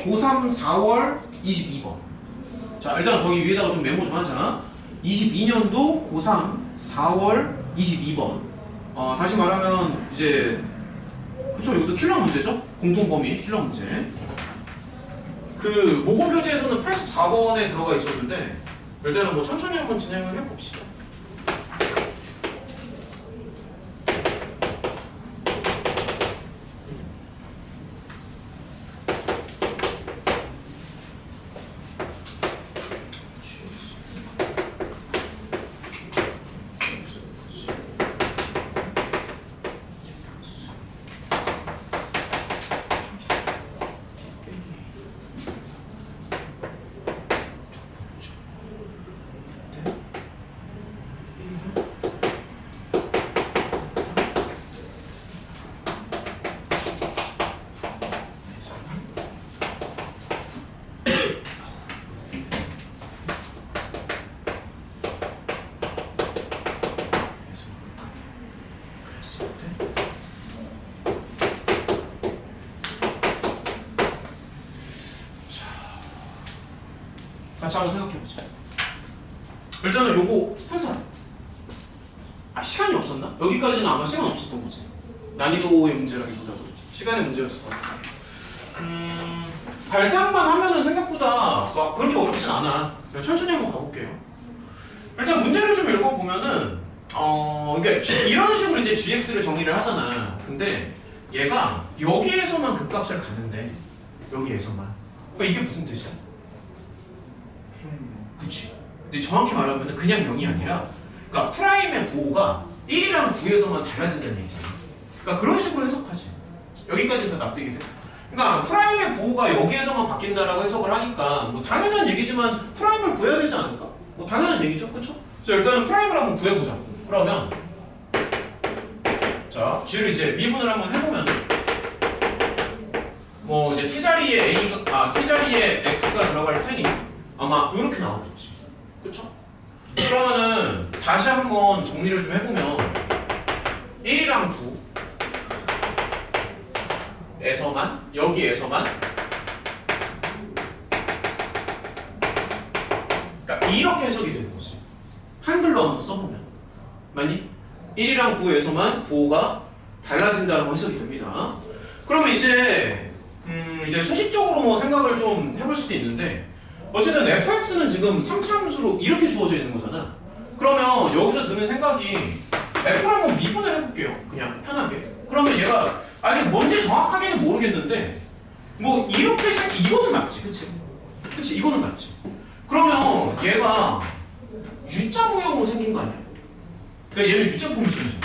고3 4월 22번. 자, 일단 거기 위에다가 좀 메모 좀 하자. 22년도 고3 4월 22번. 다시 말하면 이제 그쵸, 이것도 킬러 문제죠? 공통범위 킬러 문제. 그 모고 교재에서는 84번에 들어가 있었는데 일단은 뭐 천천히 한번 진행을 해봅시다. 같이 한번 생각해보자. 일단은 요거 항상 시간이 없었나? 여기까지는 아마 시간 없었던 거지. 난이도의 문제라기보다도 시간의 문제였을 것 같아. 발상만 하면은 생각보다 막 그렇게 어렵진 않아. 그냥 천천히 한번 가볼게요. 일단 문제를 좀 읽어보면은 그러니까 이런 식으로 이제 gx를 정의를 하잖아. 근데 얘가 여기에서만 극값을 갖는데 여기에서만. 그러니까 이게 무슨 뜻이야? 프라임이요. 그치. 근데 정확히 말하면 그냥 0이 아니라 그러니까 프라임의 부호가 1이랑 9에서만 달라진다는 얘기잖아. 그러니까 그런 식으로 해석하지. 여기까지는 다 납득이 돼. 그러니까 프라임의 부호가 여기에서만 바뀐다라고 해석을 하니까 뭐 당연한 얘기지만 프라임을 구해야 되지 않을까? 뭐 당연한 얘기죠. 그쵸? 그래서 일단은 프라임을 한번 구해보자. 그러면 자, g를 이제 미분을 한번 해보면 뭐 이제 t자리에 t자리에 x가 들어갈 테니 아마 이렇게 나오겠지. 그쵸? 그러면은 다시 한번 정리를 좀 해보면 1이랑 9에서만 여기에서만 그러니까 이렇게 해석이 되는 거지. 한글로 한번 써보면 맞니? 1이랑 9에서만 부호가 달라진다고 해석이 됩니다. 그러면 이제 수식적으로 뭐 생각을 좀 해볼 수도 있는데 어쨌든 fx는 지금 3차함수로 이렇게 주어져 있는 거잖아. 그러면 여기서 드는 생각이 f를 한번 미분을 해볼게요. 그냥 편하게. 그러면 얘가 아직 뭔지 정확하게는 모르겠는데 뭐 이렇게 이거는 맞지, 그치? 그치, 이거는 맞지. 그러면 얘가 U자 모형으로 생긴 거 아니야? 그러니까 얘는 U자 포물선이죠.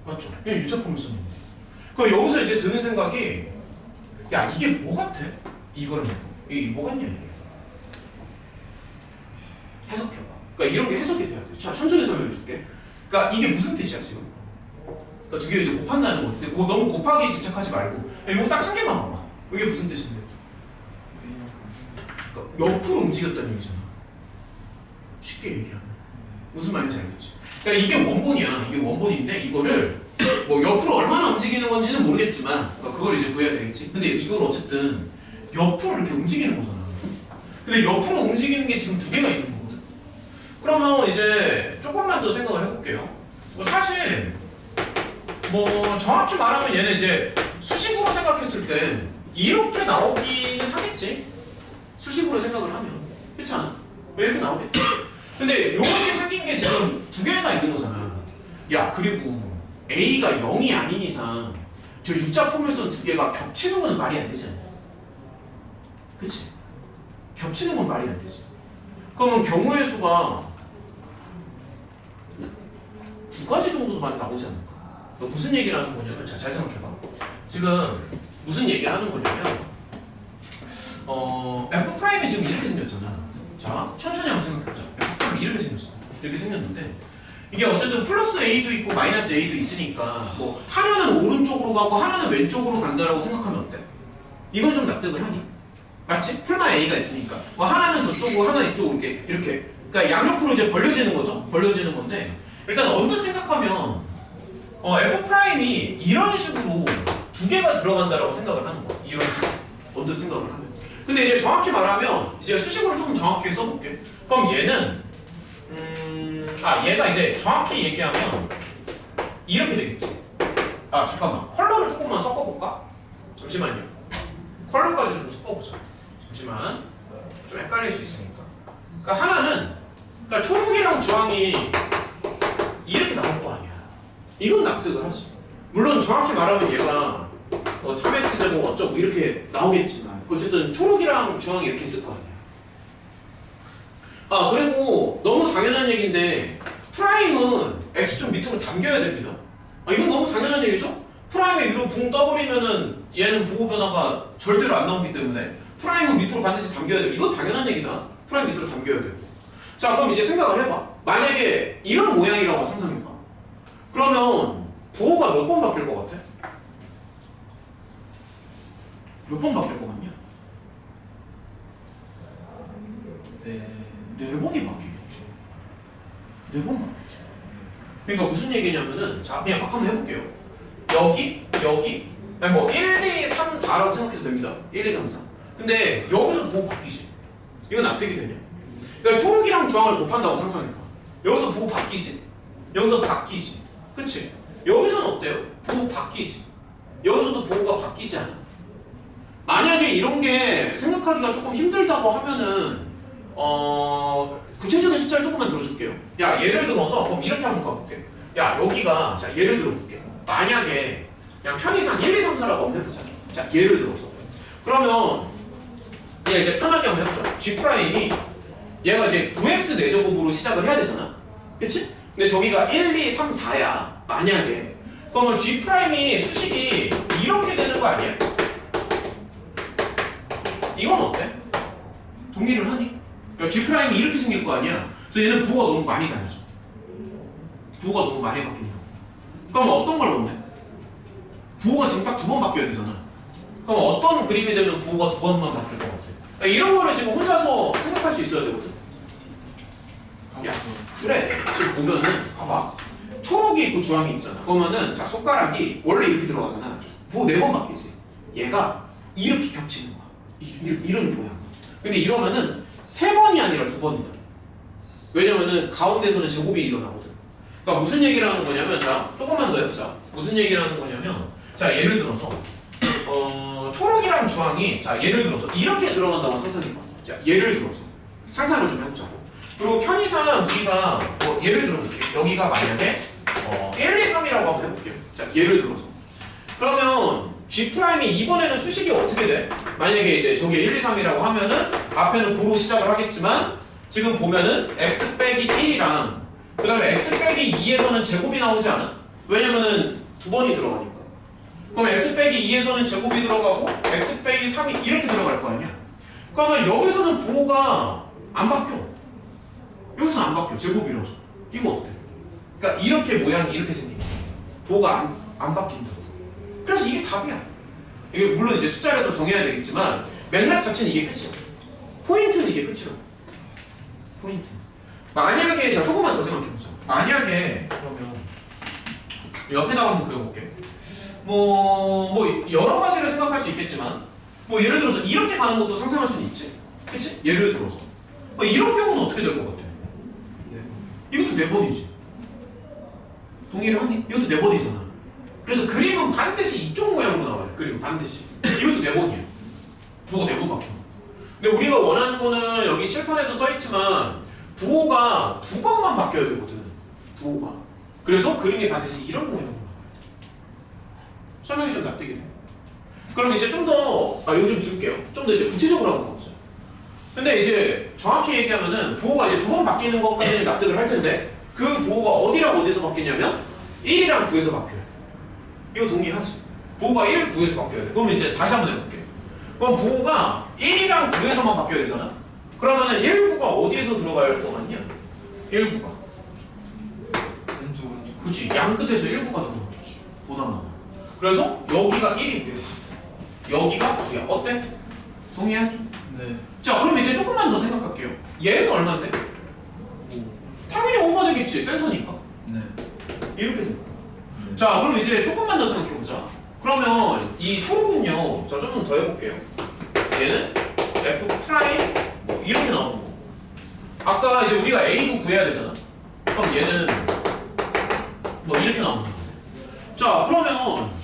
맞죠? 얘는 U자 포물선인데. 그럼 여기서 이제 드는 생각이 야 이게 뭐 같아? 이거는 이게 뭐 같냐 이게? 해석해봐. 그러니까 이런 게 해석이 돼야 돼. 자, 천천히 설명해 줄게. 그러니까 이게 무슨 뜻이야 지금? 그러니까 두 개 이제 곱한다는 건데 너무 곱하기에 집착하지 말고 이거 딱 한 개만 봐봐. 이게 무슨 뜻인데? 그러니까 옆으로 움직였다는 얘기잖아. 쉽게 얘기하면 무슨 말인지 알겠지? 그러니까 이게 원본이야. 이게 원본인데 이거를 뭐 옆으로 얼마나 움직이는 건지는 모르겠지만 그러니까 그걸 이제 구해야 되겠지. 근데 이걸 어쨌든 옆으로 이렇게 움직이는 거잖아. 근데 옆으로 움직이는 게 지금 두 개가 있는 거거든. 그러면 이제 조금만 더 생각을 해볼게요. 사실 뭐 정확히 말하면 얘는 이제 수식으로 생각했을 때 이렇게 나오기는 하겠지. 수식으로 생각을 하면 그렇지 않아? 왜 이렇게 나오겠지? 근데 이렇게 생긴 게 지금 두 개가 있는 거잖아. 야 그리고 A가 0이 아닌 이상 저 U자 포물선 두 개가 겹치는 건 말이 안 되잖아. 그치? 겹치는 건 말이 안 되지. 그러면 경우의 수가 두 가지 정도만 나오지 않을까? 무슨 얘기를 하는 거냐면 자, 잘 생각해봐. 지금 무슨 얘기를 하는 거냐면 F'이 지금 이렇게 생겼잖아. 자, 천천히 한번 생각해보자. F'이 이렇게 생겼어. 이렇게 생겼는데 이게 어쨌든 플러스 A도 있고 마이너스 A도 있으니까 뭐 하나는 오른쪽으로 가고 하나는 왼쪽으로 간다라고 생각하면 어때? 이건 좀 납득을 하니? 맞지? 풀마 A가 있으니까 뭐 하나는 저쪽으로 하나는 이쪽으로 이렇게 그러니까 양옆으로 이제 벌려지는 거죠? 벌려지는 건데 일단 언뜻 생각하면 F'이 이런 식으로 두 개가 들어간다라고 생각을 하는 거야. 이런 식으로 언뜻 생각을 하면. 근데 이제 정확히 말하면 이제 수식으로 조금 정확하게 써볼게. 그럼 얘는 얘가 이제 정확히 얘기하면 이렇게 되겠지. 잠깐만 컬러를 조금만 섞어볼까? 잠시만요. 컬러까지 좀 섞어보자. 잠시만 좀 헷갈릴 수 있으니까. 그러니까 하나는 그러니까 초록이랑 주황이 이렇게 나올 거 아니야. 이건 납득을 하지. 물론 정확히 말하면 얘가 3x 제곱 어쩌고 이렇게 나오겠지만 어쨌든 초록이랑 주황이 이렇게 있을 거 아니야. 그리고 너무 당연한 얘기인데 프라임은 x 좀 밑으로 당겨야 됩니다. 이건 너무 당연한 얘기죠? 프라임의 위로 붕 떠버리면은 얘는 부호 변화가 절대로 안 나오기 때문에 프라임은 밑으로 반드시 당겨야 돼. 이건 당연한 얘기다. 프라임 밑으로 당겨야 되고. 자, 그럼 이제 생각을 해봐. 만약에 이런 모양이라고 상상해봐. 그러면 부호가 몇 번 바뀔 것 같아? 몇 번 바뀔 것 같냐? 네 번이 바뀌겠죠. 4번 바뀌죠. 그러니까 무슨 얘기냐면은 자 그냥 한번 해볼게요. 여기 아니 뭐 1, 2, 3, 4라고 생각해도 됩니다. 1, 2, 3, 4. 근데 여기서 부호 바뀌지. 이건 납득이 되냐? 그러니까 초록이랑 주황을 곱한다고 상상해봐. 여기서 부호 바뀌지. 여기서 바뀌지. 그치? 여기서는 어때요? 부호 바뀌지. 여기서도 부호가 바뀌지 않아. 만약에 이런 게 생각하기가 조금 힘들다고 하면은 구체적인 숫자를 조금만 들어줄게요. 야, 예를 들어서 그럼 이렇게 한번 가볼게. 야, 여기가 자 예를 들어볼게. 만약에 그냥 편의상 1, 2, 3, 4라고 한번 해보자. 자, 예를 들어서 그러면 그냥 이제 편하게 한번 해보자. G 프라임이 얘가 이제 9x 4제곱으로 시작을 해야 되잖아. 그치? 근데 저기가 1, 2, 3, 4야. 만약에 그러면 G 프라임이 수식이 이렇게 되는 거 아니야? 이건 어때? 동의를 하니? 야, G 프라임이 이렇게 생길 거 아니야? 그래서 얘는 부호가 너무 많이 달라져. 부호가 너무 많이 바뀐다. 그럼 어떤 걸 원해? 부호가 지금 딱 2번 바뀌어야 되잖아. 그럼 어떤 그림이 되면 부호가 2번만 바뀔 것 같아? 야, 이런 거를 지금 혼자서 생각할 수 있어야 되거든. 야, 그래. 지금 보면은 봐봐. 초록이 있고 주황이 있잖아. 그러면은 자 손가락이 원래 이렇게 들어가잖아. 부호 4번 바뀌지. 얘가 이렇게 겹치는 거야. 이런 모양. 근데 이러면은 3번이 아니라 2번이다. 왜냐면은 가운데서는 제곱이 일어나거든. 그러니까 무슨 얘기를 하는 거냐면 자 조금만 더 해보자. 무슨 얘기를 하는 거냐면 자 예를 들어서 초록이랑 주황이 자 예를 들어서 이렇게 들어간다고 상상해봐. 자 예를 들어서 상상을 좀 해보자고. 그리고 편의상 우리가 뭐 예를 들어볼게요. 여기가 만약에 1, 2, 3이라고 한번 해볼게요. 자 예를 들어서 그러면 G 프라임이 이번에는 수식이 어떻게 돼? 만약에 이제 저게 1, 2, 3이라고 하면은 앞에는 9로 시작을 하겠지만 지금 보면은 x 빼기 1이랑 그 다음에 x 빼기 2에서는 제곱이 나오지 않아? 왜냐면은 2번이 들어가니까. 그럼 x 빼기 2에서는 제곱이 들어가고 x 빼기 3이 이렇게 들어갈 거 아니야? 그러면 여기서는 부호가 안 바뀌어. 여기서는 안 바뀌어. 제곱이라서. 이거 어때? 그러니까 이렇게 모양이 이렇게 생긴 거야. 부호가 안 바뀐다고. 그래서 이게 답이야. 이게 물론 이제 숫자를 더 정해야 되겠지만 맥락 자체는 이게 끝이야. 포인트는 이게 끝이야. 포인트. 만약에 자 조금만 더 생각해보자. 만약에 그러면 옆에다가 한번 그려볼게. 뭐 여러 가지를 생각할 수 있겠지만 뭐 예를 들어서 이렇게 가는 것도 상상할 수는 있지. 그치? 예를 들어서 이런 경우는 어떻게 될 것 같아? 이것도 4번이지. 동의를 하니? 이것도 4번이잖아. 그래서 그림은 반드시 이쪽 모양으로 나와요. 그림 반드시. 이것도 4번이에요. 부호가 4번 바뀐다. 근데 우리가 원하는 거는 여기 칠판에도 써있지만 부호가 2번만 바뀌어야 되거든. 부호가. 그래서 그림이 반드시 이런 모양으로 나와요. 설명이 좀 납득이 돼. 그럼 이제 좀 더 이거 좀 줄게요. 좀 더 이제 구체적으로 한번 가보자. 근데 이제 정확히 얘기하면은 부호가 이제 2번 바뀌는 것까지는 납득을 할 텐데 그 부호가 어디랑 어디서 바뀌냐면 1이랑 9에서 바뀌어요. 이거 동의하지? 부호가 1, 9에서 바뀌어야 돼. 그럼 이제 다시 한번 해볼게. 그럼 부호가 1이랑 9에서만 바뀌어야 되잖아? 그러면은 1, 9가 어디에서 들어가야 할 거 같냐? 1, 9가. 왼쪽. 그치. 양 끝에서 1, 9가 들어가겠지. 보나마. 그래서 여기가 1이고요. 여기가 9야. 어때? 동의하니? 네. 자, 그럼 이제 조금만 더 생각할게요. 얘는 얼마인데? 당연히 5가 되겠지. 센터니까. 네. 이렇게 돼. 자, 그럼 이제 조금만 더 생각해보자. 그러면 이 초록은요, 자, 좀 더 해볼게요. 얘는 F 프라임 뭐 이렇게 나오는 거. 아까 이제 우리가 A도 구해야 되잖아. 그럼 얘는 뭐 이렇게 나오는 거. 자, 그러면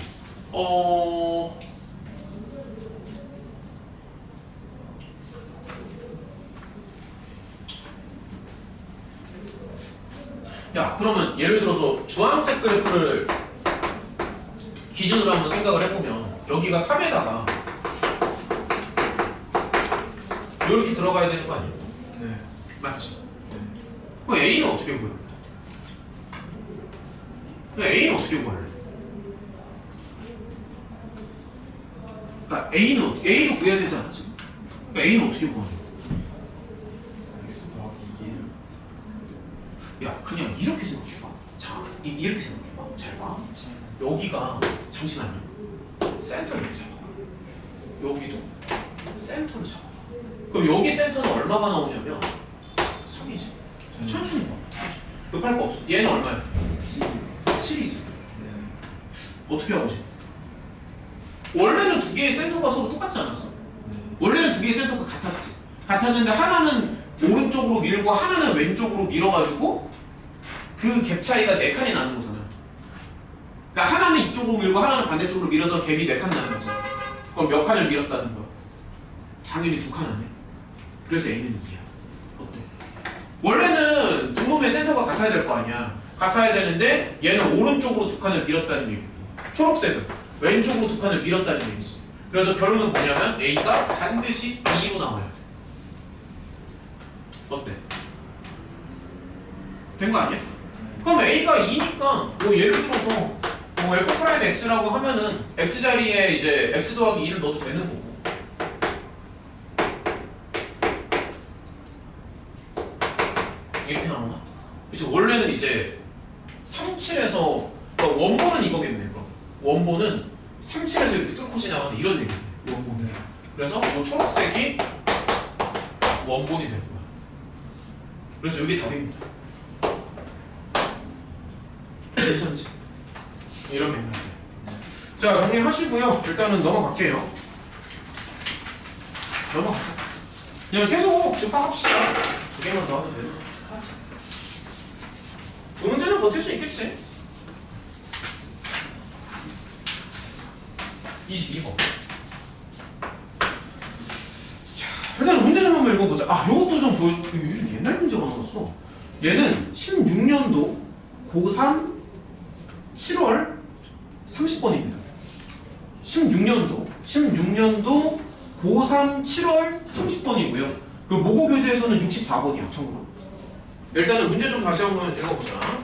야, 그러면 예를 들어서 주황색 그래프를 기준으로 한번 생각을 해보면 여기가 3에다가 이렇게 들어가야 되는 거 아니야? 네. 맞지? 네. 그럼 A는 어떻게 구해? A는 어떻게 구할래? 그러니까 A도 구해야 되지 않았지? 그러니까 A는 어떻게 구하냐? X 더하기 1. 야, 그냥 이렇게 생각해봐. 자, 이렇게 생각해봐. 잘 봐. 여기가 잠시만요. 센터를 이렇게 잡아봐. 여기도 센터를 잡아봐. 그럼 여기 센터는 얼마가 나오냐면 3이지. 천천히 봐. 급할 거 없어. 얘는 얼마야? 7이지. 네. 어떻게 하고지? 원래는 두 개의 센터가 서로 똑같지 않았어? 네. 원래는 두 개의 센터가 같았지. 같았는데 하나는 오른쪽으로 밀고 하나는 왼쪽으로 밀어가지고 그 갭 차이가 4칸이 나는 거잖아. 그러니까 하나는 이쪽으로 밀고 하나는 반대쪽으로 밀어서 갭이 4칸 나는 거잖아. 그럼 몇 칸을 밀었다는 거야? 당연히 2칸 아니야? 그래서 A는 2야. 어때? 원래는 두 놈의 센터가 같아야 될 거 아니야. 같아야 되는데 얘는 오른쪽으로 2칸을 밀었다는 얘기고 초록색은 왼쪽으로 2칸을 밀었다는 얘기지. 그래서 결론은 뭐냐면 A가 반드시 2로 나와야 돼. 어때? 된 거 아니야? 그럼 A가 2니까 뭐 예를 들어서 뭐 F' X라고 하면은 X 자리에 이제 X 더하기 2를 넣어도 되는 거고 이렇게 나오나? 그치 원래는 이제 37에서 그러니까 원본은 이거겠네. 그럼 원본은 37에서 이렇게 뚫고 지나가는 이런 얘기네. 원본이. 그래서 이 초록색이 원본이 될 거야. 그래서 여기 답입니다. 괜찮지? 이런 맥락이. 자 정리하시고요. 일단은 넘어갈게요. 넘어가자. 그냥 계속 주파합시다. 2개만 더 하면 돼요. 주파하자. 두 문제는 버틸 수 있겠지? 22번. 자, 일단 문제 좀 한번 읽어보자. 아, 요것도 좀 보여줘. 요즘 옛날 문제가 나왔어. 얘는 16년도 고3 7월 30번입니다. 16년도 고3 7월 30번이고요. 그 모고 교재에서는 64번이야, 참고로. 일단은 문제 좀 다시 한번 읽어보자.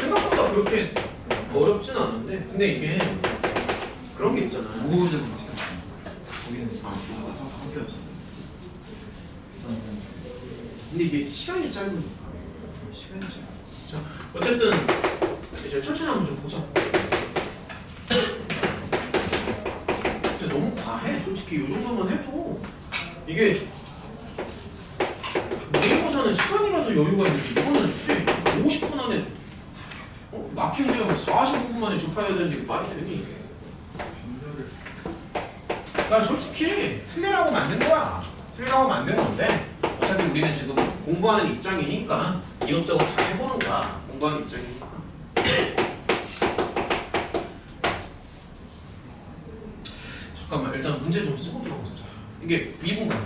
생각보다 그렇게 어렵진 않은데, 근데 이게 그런 게 있잖아. 모고교재도 지금 거기는 학교였잖아. 근데 이게 시간이 짧으니까. 시간이 짧아. 자, 어쨌든 이제 천천히 한번 좀 보자. 근데 너무 과해. 솔직히 이 정도만 해도 이게 모의고사는 시간이라도 여유가 있는데 이거는 50분 안에 마킹 제가 45분 만에 좁혀야 되는데 이게 말이 되니 이게. 나 솔직히 틀리라고 만든 거야. 틀리라고 만든 건데 어차피 우리는 지금 공부하는 입장이니까 이것저것 다 해보는 거야. 공부하는 입장이니까. 잠깐만 일단 문제 좀 쓰고 들어보자. 이게 미분가.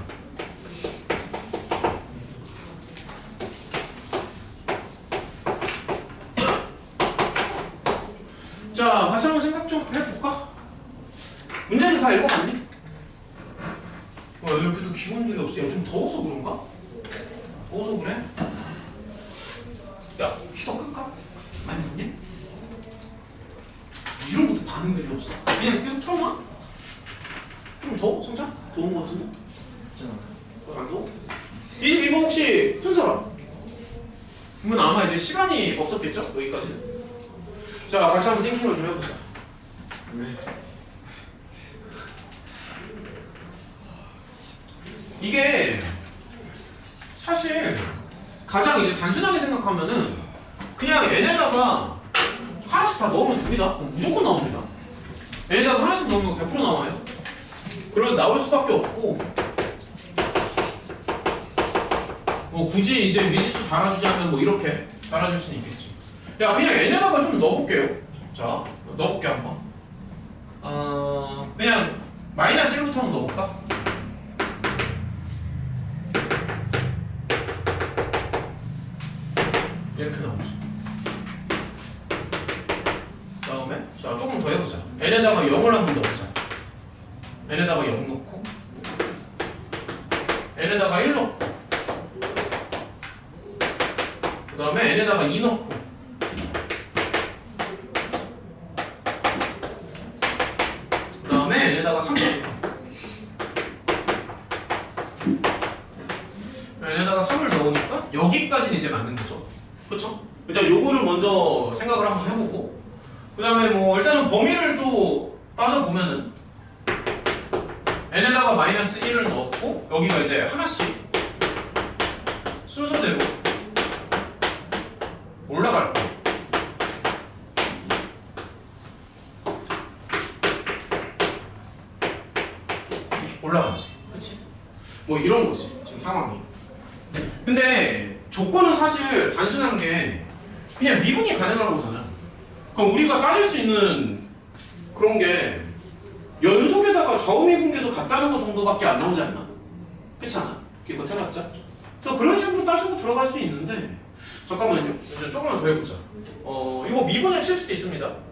자 같이 한번 생각 좀 해볼까? 문제는 다 읽어봤니? 이렇게도 기본들이 없어. 야, 좀 더워서 그런가? 더워서 그래? 야, 히터 끌까? 많이 덥니? 이런 것도 반응들이 없어. 그냥 계속 틀어놔? 좀 더워? 성찬? 더운 거 같은데? 안 더워? 22번 혹시 푼 사람? 그러면 아마 이제 시간이 없었겠죠? 여기까지는. 자, 같이 한번 띵킹을 좀 해보자. 왜? 이게 사실 가장 이제 단순하게 생각하면은 그냥 얘네다가 하나씩 다 넣으면 됩니다. 무조건 나옵니다. 얘네다가 하나씩 넣으면 100% 나와요. 그러면 나올 수밖에 없고 뭐 굳이 이제 미지수 달아주자면 뭐 이렇게 달아줄 수는 있겠지. 야 그냥 얘네다가 좀 넣어볼게요. 자 넣어볼게 한번. 그냥 마이너스 1부터 한번 넣어볼까? 이렇게 나오죠. 다음에 자 조금 더 해보자. n에다가 0을 한번 넣자. n에다가 0 넣고 n에다가 1 넣고 그 다음에 n에다가 2 넣고 그 다음에 n에다가 3 넣고 n에다가 3을 넣으니까 여기까지는 이제 맞는 거죠. 그쵸? 일단 요거를 먼저 생각을 한번 해보고 그 다음에 뭐 일단은 범위를 좀 따져보면은 n에다가 마이너스 1을 넣었고 여기가 이제 하나씩 순서대로 올라갈 거예요. 올라가지. 그치? 뭐 이런 거지 지금 상황이. 근데 조건은 사실 단순한 게 그냥 미분이 가능한 거잖아. 그럼 우리가 따질 수 있는 그런 게 연속에다가 저음미분계수 같다는 거 정도밖에 안 나오지 않나? 그렇지 않아? 기껏 해봤자. 그래서 그런 식으로 따지고 들어갈 수 있는데 잠깐만요. 이제 조금만 더 해보자. 이거 미분을 칠 수도 있습니다.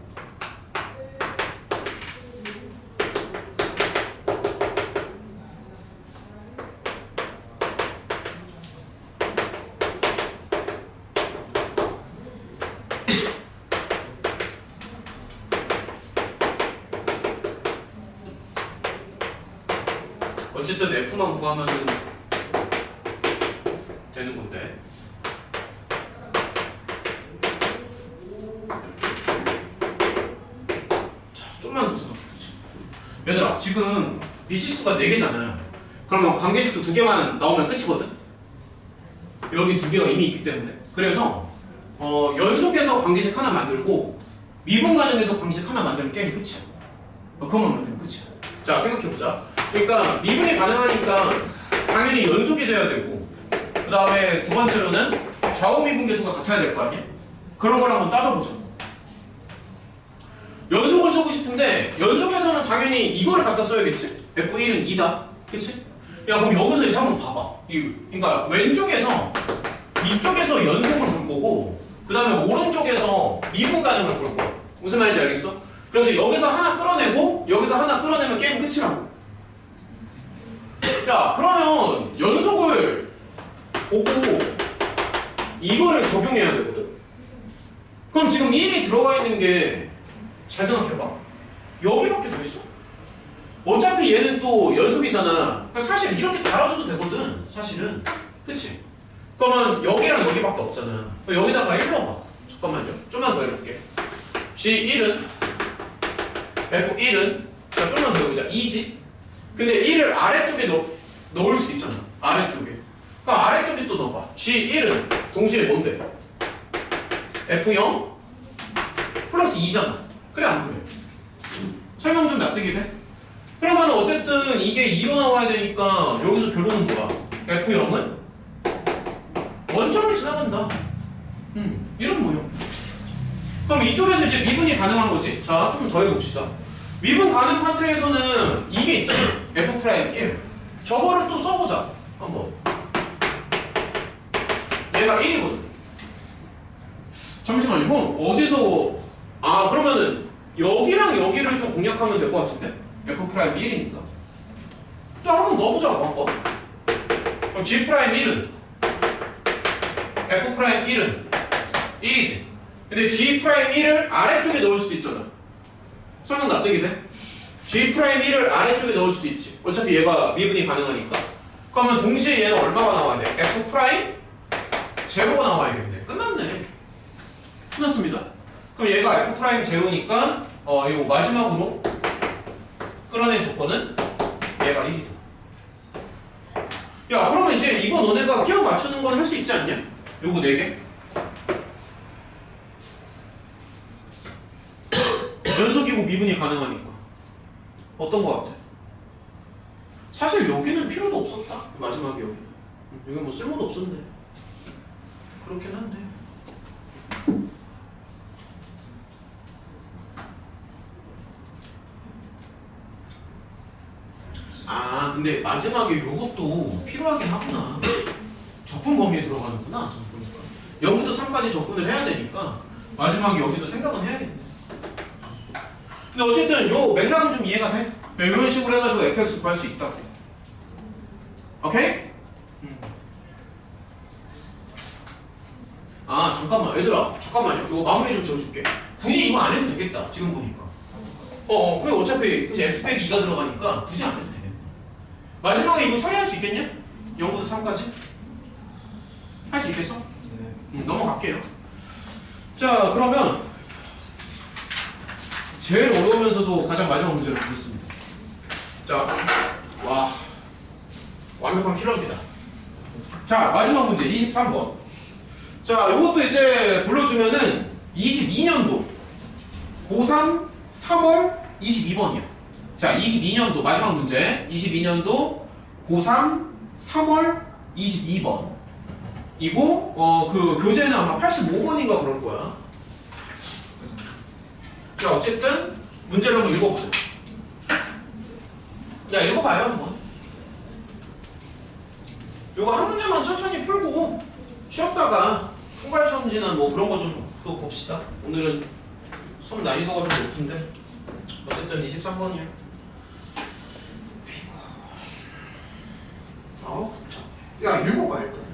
어쨌든 F만 구하면 되는 건데. 자, 좀만 더 생각해보자. 얘들아, 지금 미치수가 4개잖아요. 그러면 관계식도 2개만 나오면 끝이거든? 여기 2개가 이미 있기 때문에. 그래서 연속해서 관계식 하나 만들고 미분 가능해서 관계식 하나 만들면 게임이 끝이야. 그것만 만들면 끝이야. 자, 생각해보자. 그러니까 미분이 가능하니까 당연히 연속이 돼야 되고 그 다음에 두 번째로는 좌우 미분계수가 같아야 될 거 아니야? 그런 걸 한번 따져보자. 연속을 쓰고 싶은데 연속에서는 당연히 이거를 갖다 써야겠지? F1은 2다. 그치? 야 그럼 여기서 이제 한번 봐봐. 그러니까 왼쪽에서 이쪽에서 연속을 볼 거고 그 다음에 오른쪽에서 미분 가능을 볼 거야. 무슨 말인지 알겠어? 그래서 여기서 하나 끌어내고 여기서 하나 끌어내면 게임 끝이라고. 야 그러면 연속을 보고 이거를 적용해야 되거든. 그럼 지금 1이 들어가 있는 게 잘 생각해봐. 여기밖에 더 있어. 어차피 얘는 또 연속이잖아. 그러니까 사실 이렇게 달아줘도 되거든. 사실은. 그치? 그러면 여기랑 여기밖에 없잖아. 여기다가 1 넣어봐. 잠깐만요. 좀만 더 해볼게. G1은 F1은 자 좀만 더 해보자. 2지? 근데 1을 아래쪽에 넣을 수도 있잖아. 아래쪽에. 그럼 아래쪽에 또 넣어봐. G1은 동시에 뭔데? F0 플러스 2잖아. 그래 안 그래? 설명 좀 납득이 돼? 그러면 어쨌든 이게 2로 나와야 되니까 여기서 결론은 뭐야? F0은 원점을 지나간다. 이런 모형. 그럼 이쪽에서 이제 미분이 가능한 거지. 자, 좀 더 해봅시다. 미분 가능 파트에서는 이게 있잖아. F'1. 저거를 또 써보자. 한번. 얘가 1이거든. 잠시만요. 형, 어디서. 그러면은 여기랑 여기를 좀 공략하면 될 것 같은데? F'1이니까. 또 한번 넣어보자. 한번. 그럼 G'1은 F'1은 1이지. 근데 G'1을 아래쪽에 넣을 수도 있잖아. 설명 납득이 돼? G'1을 아래쪽에 넣을 수도 있지. 어차피 얘가 미분이 가능하니까. 그러면 동시에 얘는 얼마가 나와야 돼? F' 제로가 나와야겠네. 끝났네. 끝났습니다. 그럼 얘가 F' 제로니까 이거 마지막으로 끌어낸 조건은 얘가 1이다. 야 그러면 이제 이거 너네가 끼워 맞추는 건 할 수 있지 않냐? 요거 4개. 연속이고 미분이 가능하니까 어떤 거 같아? 사실 여기는 필요도 없었다. 마지막에 여기는 여기 뭐 쓸모도 없었네. 그렇긴 한데 근데 마지막에 요것도 필요하긴 하구나. 적분 범위에 들어가는구나. 여기도 3까지 적분을 해야 되니까 마지막에 여기도 생각은 해야겠네. 근데 어쨌든 요 맥락은 좀 이해가 돼? 이런 식으로 해가지고 fx 구할 수 있다고. 오케이? 잠깐만 얘들아 잠깐만요. 이거 마무리 좀 지어줄게. 굳이 이거 안 해도 되겠다 지금 보니까. 그래 어차피 x-2가 들어가니까 굳이 안 해도 되겠네. 마지막에 이거 처리할 수 있겠냐? 0부터 3까지? 할 수 있겠어? 네. 넘어갈게요. 자 그러면 제일 어려우면서도 가장 마지막 문제를 보겠습니다. 자, 완벽한 킬러입니다. 자 마지막 문제 23번. 자 요것도 이제 불러주면은 22년도 고3 3월 22번이야. 자, 22년도 마지막 문제. 22년도 고3 3월 22번. 이거 그 교재는 아마 85번인가 그럴 거야. 자, 어쨌든 문제를 한번 읽어보자. 야, 읽어봐요 한번. 요거 한 문제만 천천히 풀고 쉬었다가 총괄 시험지나 뭐 그런 거 좀 또 봅시다. 오늘은 수업 난이도가 좀 높은데 어쨌든 23번이야. 아우, 야, 읽어봐 일단.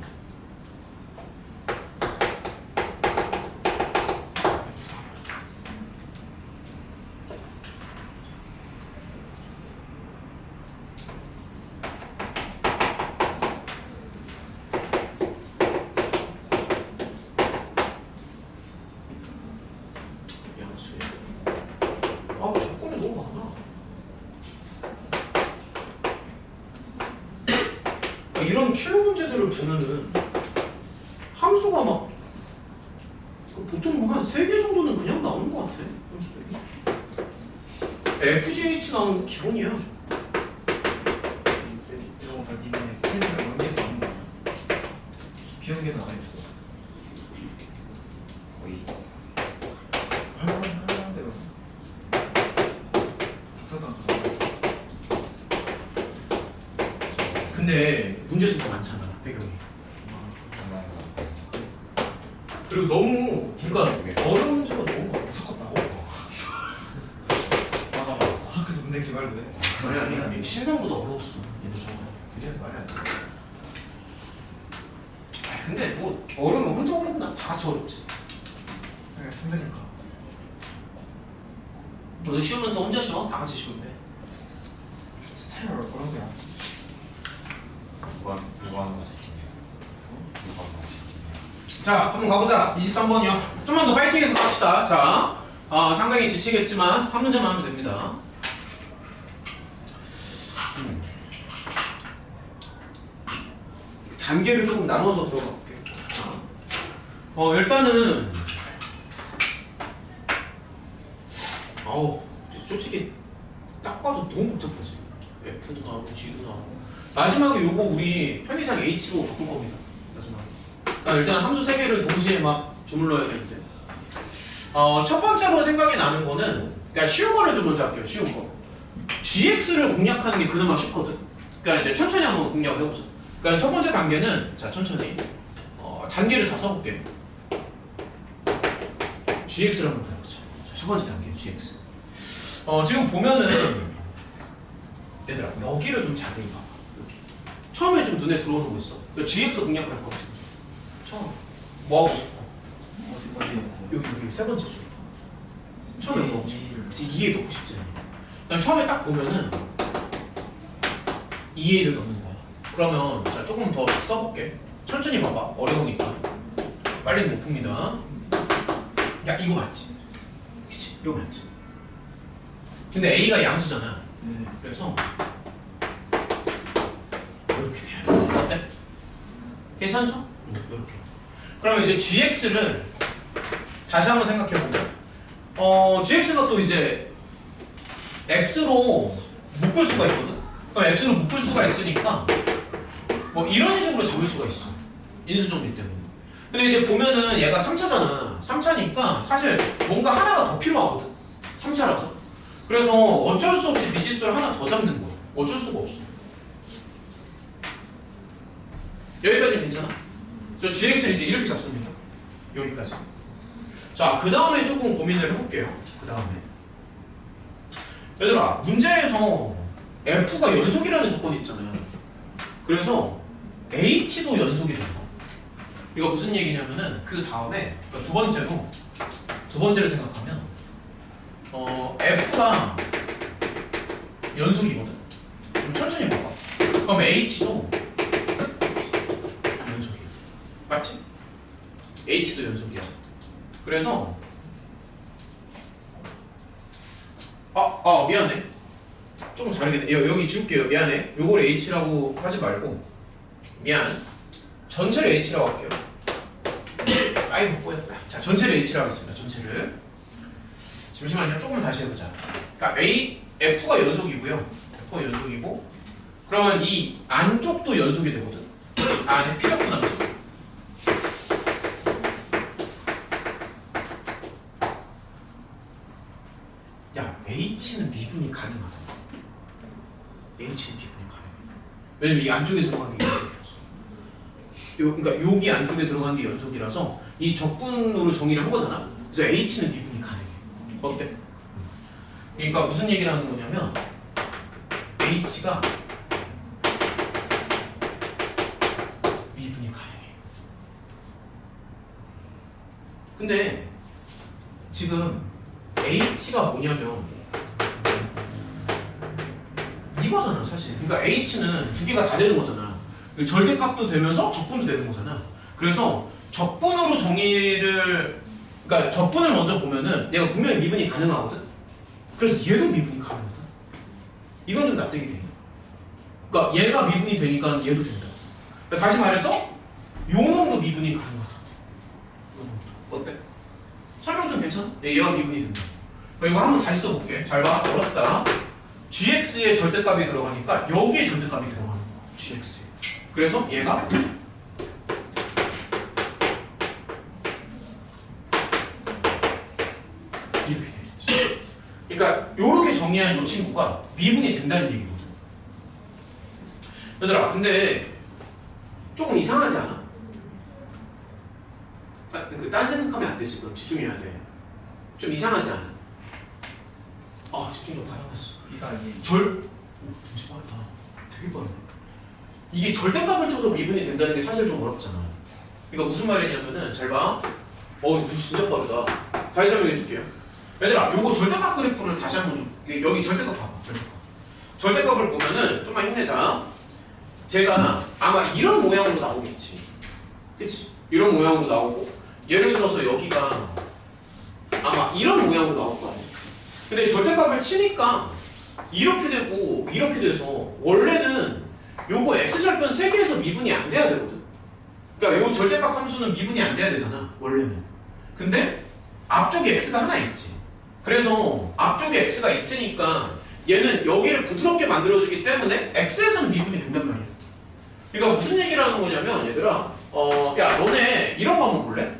아우, 조건이 너무 많아. 이런 킬러 문제들을 보면은 함수가 막 보통 뭐 한 3개 정도는 그냥 나오는 것 같아. 함수들이. FGH 나오는 거 기본이야. 아주. 이런 거 니네 펜스랑 연계해서 하는 거 아니야? 비연계는 안 했어. 거의 하나대로 근데 문제수가 많잖아, 배경이. 그리고 너무 그러니까 어려운 문제가 너무 많아. 섞었다고? 맞아. 섞어서 문제 개발도 돼? 아니 신상보다 어려웠어. 얘들 중에. 이래서 말이 안 돼. 근데 뭐 어려우면 혼자 어렵구나. 다 같이 어렵지. 그냥 힘드니까. 너도 쉬우면 너 혼자 쉬워? 다 같이 쉬운데. 차라리 어려운 게 낫지. 누가 하는 거 제일 중요했어. 누가 하는 거 제일 중요했어. 자, 한번 가보자. 23번이요. 좀만 더 파이팅해서 갑시다. 자, 상당히 지치겠지만 한 문제만 하면 됩니다. 단계를 조금 나눠서 들어가 볼게요. 일단은 솔직히 딱 봐도 너무 복잡하지. F도 나오고 G도 나오고 마지막에 요거 우리 편의상 H로 바꿀 겁니다. 마지막에. 그러니까 일단 함수 3개를 동시에 막 주물러야 되는데 첫 번째로 생각이 나는 거는 그러니까 쉬운 거를 좀 먼저 할게요. 쉬운 거. GX를 공략하는 게 그나마 쉽거든. 그러니까 이제 천천히 한번 공략을 해보자. 그러니까 첫 번째 단계는 자 천천히 단계를 다 써볼게요. GX를 한번 구해보자. 첫 번째 단계 GX. 지금 보면은 얘들아 여기를 좀 자세히 봐봐. 여기. 처음에 좀 눈에 들어오는 거 있어. 그러니까 GX 공략을 할 거거든. 처음 뭐 하고 싶어? 여기 세 번째 줄. 처음에 뭐 하고 싶어? 그치 2에 넣고 싶지. 그냥 처음에 딱 보면은 2A를 넣는 거야. 그러면 자 조금 더 써볼게. 천천히 봐봐. 어려우니까. 빨리 못 풉니다. 야 이거 맞지? 그치? 이거 맞지? 근데 A가 양수잖아. 네. 그래서 이렇게 돼야 돼. 어때? 괜찮죠? 이렇게. 그럼 이제 GX를 다시 한번 생각해보면 GX가 또 이제 X로 묶을 수가 있거든? 그럼 X로 묶을 수가 있으니까 뭐 이런 식으로 잡을 수가 있어. 인수정리 때문에. 근데 이제 보면은 얘가 3차잖아. 3차니까 사실 뭔가 하나가 더 필요하거든. 3차라서. 그래서 어쩔 수 없이 미지수를 하나 더 잡는 거야. 어쩔 수가 없어. 여기까지는 괜찮아? 저 GX는 이제 이렇게 잡습니다. 여기까지. 자, 그 다음에 조금 고민을 해볼게요. 그 다음에. 얘들아, 문제에서 F가 연속이라는 조건이 있잖아요. 그래서 H도 연속이 돼요. 이거 무슨 얘기냐면은 그 다음에 그러니까 두 번째를 생각하면 F가 연속이거든. 그럼 천천히 봐봐. 그럼 H도 연속이야. 맞지? H도 연속이야. 그래서 미안해. 조금 다르겠네. 여기 지울게요. 미안해. 요걸 H라고 하지 말고 미안. 전체를 H라고 할게요. 아이고 꼬였다. 자, 전체를 H라고 하겠습니다. 전체를. 잠시만요. 조금 다시 해보자. 그러니까 F가 연속이고요. F가 연속이고 그러면 이 안쪽도 연속이 되거든. 안에 피적분 함수. 야, H는 미분이 가능하다. H는 미분이 가능해. 왜냐면 이 안쪽에 들어간 게 연속이라서. 그러니까 여기 안쪽에 들어간 게 연속이라서 이 적분으로 정의를 한 거잖아. 그래서 H는 미분이 가능해. 어때? 그러니까 무슨 얘기를 하는 거냐면 H가 미분이 가능해. 근데 지금 H가 뭐냐면 이거잖아 사실. 그러니까 H는 두 개가 다 되는 거잖아. 절대값도 되면서 적분도 되는 거잖아. 그래서 적분으로 정의를 그러니까 적분을 먼저 보면은 얘가 분명히 미분이 가능하거든. 그래서 얘도 미분이 가능하거든. 이건 좀 납득이 돼. 그러니까 얘가 미분이 되니까 얘도 된다. 그러니까 다시 말해서 요 놈도 미분이 가능하다. 요 놈도. 어때? 설명 좀 괜찮아? 얘가 미분이 된다. 이거 한번 다시 써볼게. 잘 봐. 어렵다. gx의 절대값이 들어가니까 여기에 절대값이 들어가는 거야. gx. 그래서 얘가 이렇게 되겠지. 그러니까 이렇게 정리한 이 친구가 미분이 된다는 얘기거든. 얘들아, 근데 조금 이상하지 않아? 딴 생각하면 안 돼. 지금 집중해야 돼. 좀 이상하지 않아? 집중력 바닥났어. 이거 아니에요. 진짜 빠르다. 되게 빠르네. 이게 절대값을 쳐서 미분이 된다는 게 사실 좀 어렵잖아. 그러니까 무슨 말이냐면은 잘 봐. 눈치 진짜 빠르다. 다시 설명해 줄게요. 얘들아, 요거 절대값 그래프를 다시 한번 좀 여기 절대값 봐봐. 절대값을 보면은 좀만 힘내자. 제가 아마 이런 모양으로 나오겠지. 그치? 이런 모양으로 나오고 예를 들어서 여기가 아마 이런 모양으로 나올 거 아니야. 근데 절대값을 치니까 이렇게 되고 이렇게 돼서 원래는 요거 x절편 3개에서 미분이 안 돼야 되거든. 그러니까 요 절대값 함수는 미분이 안 돼야 되잖아 원래는. 근데 앞쪽에 x가 하나 있지. 그래서 앞쪽에 x가 있으니까 얘는 여기를 부드럽게 만들어주기 때문에 x에서는 미분이 된단 말이야. 그러니까 무슨 얘기를 하는 거냐면 얘들아 야 너네 이런 거 한번 볼래?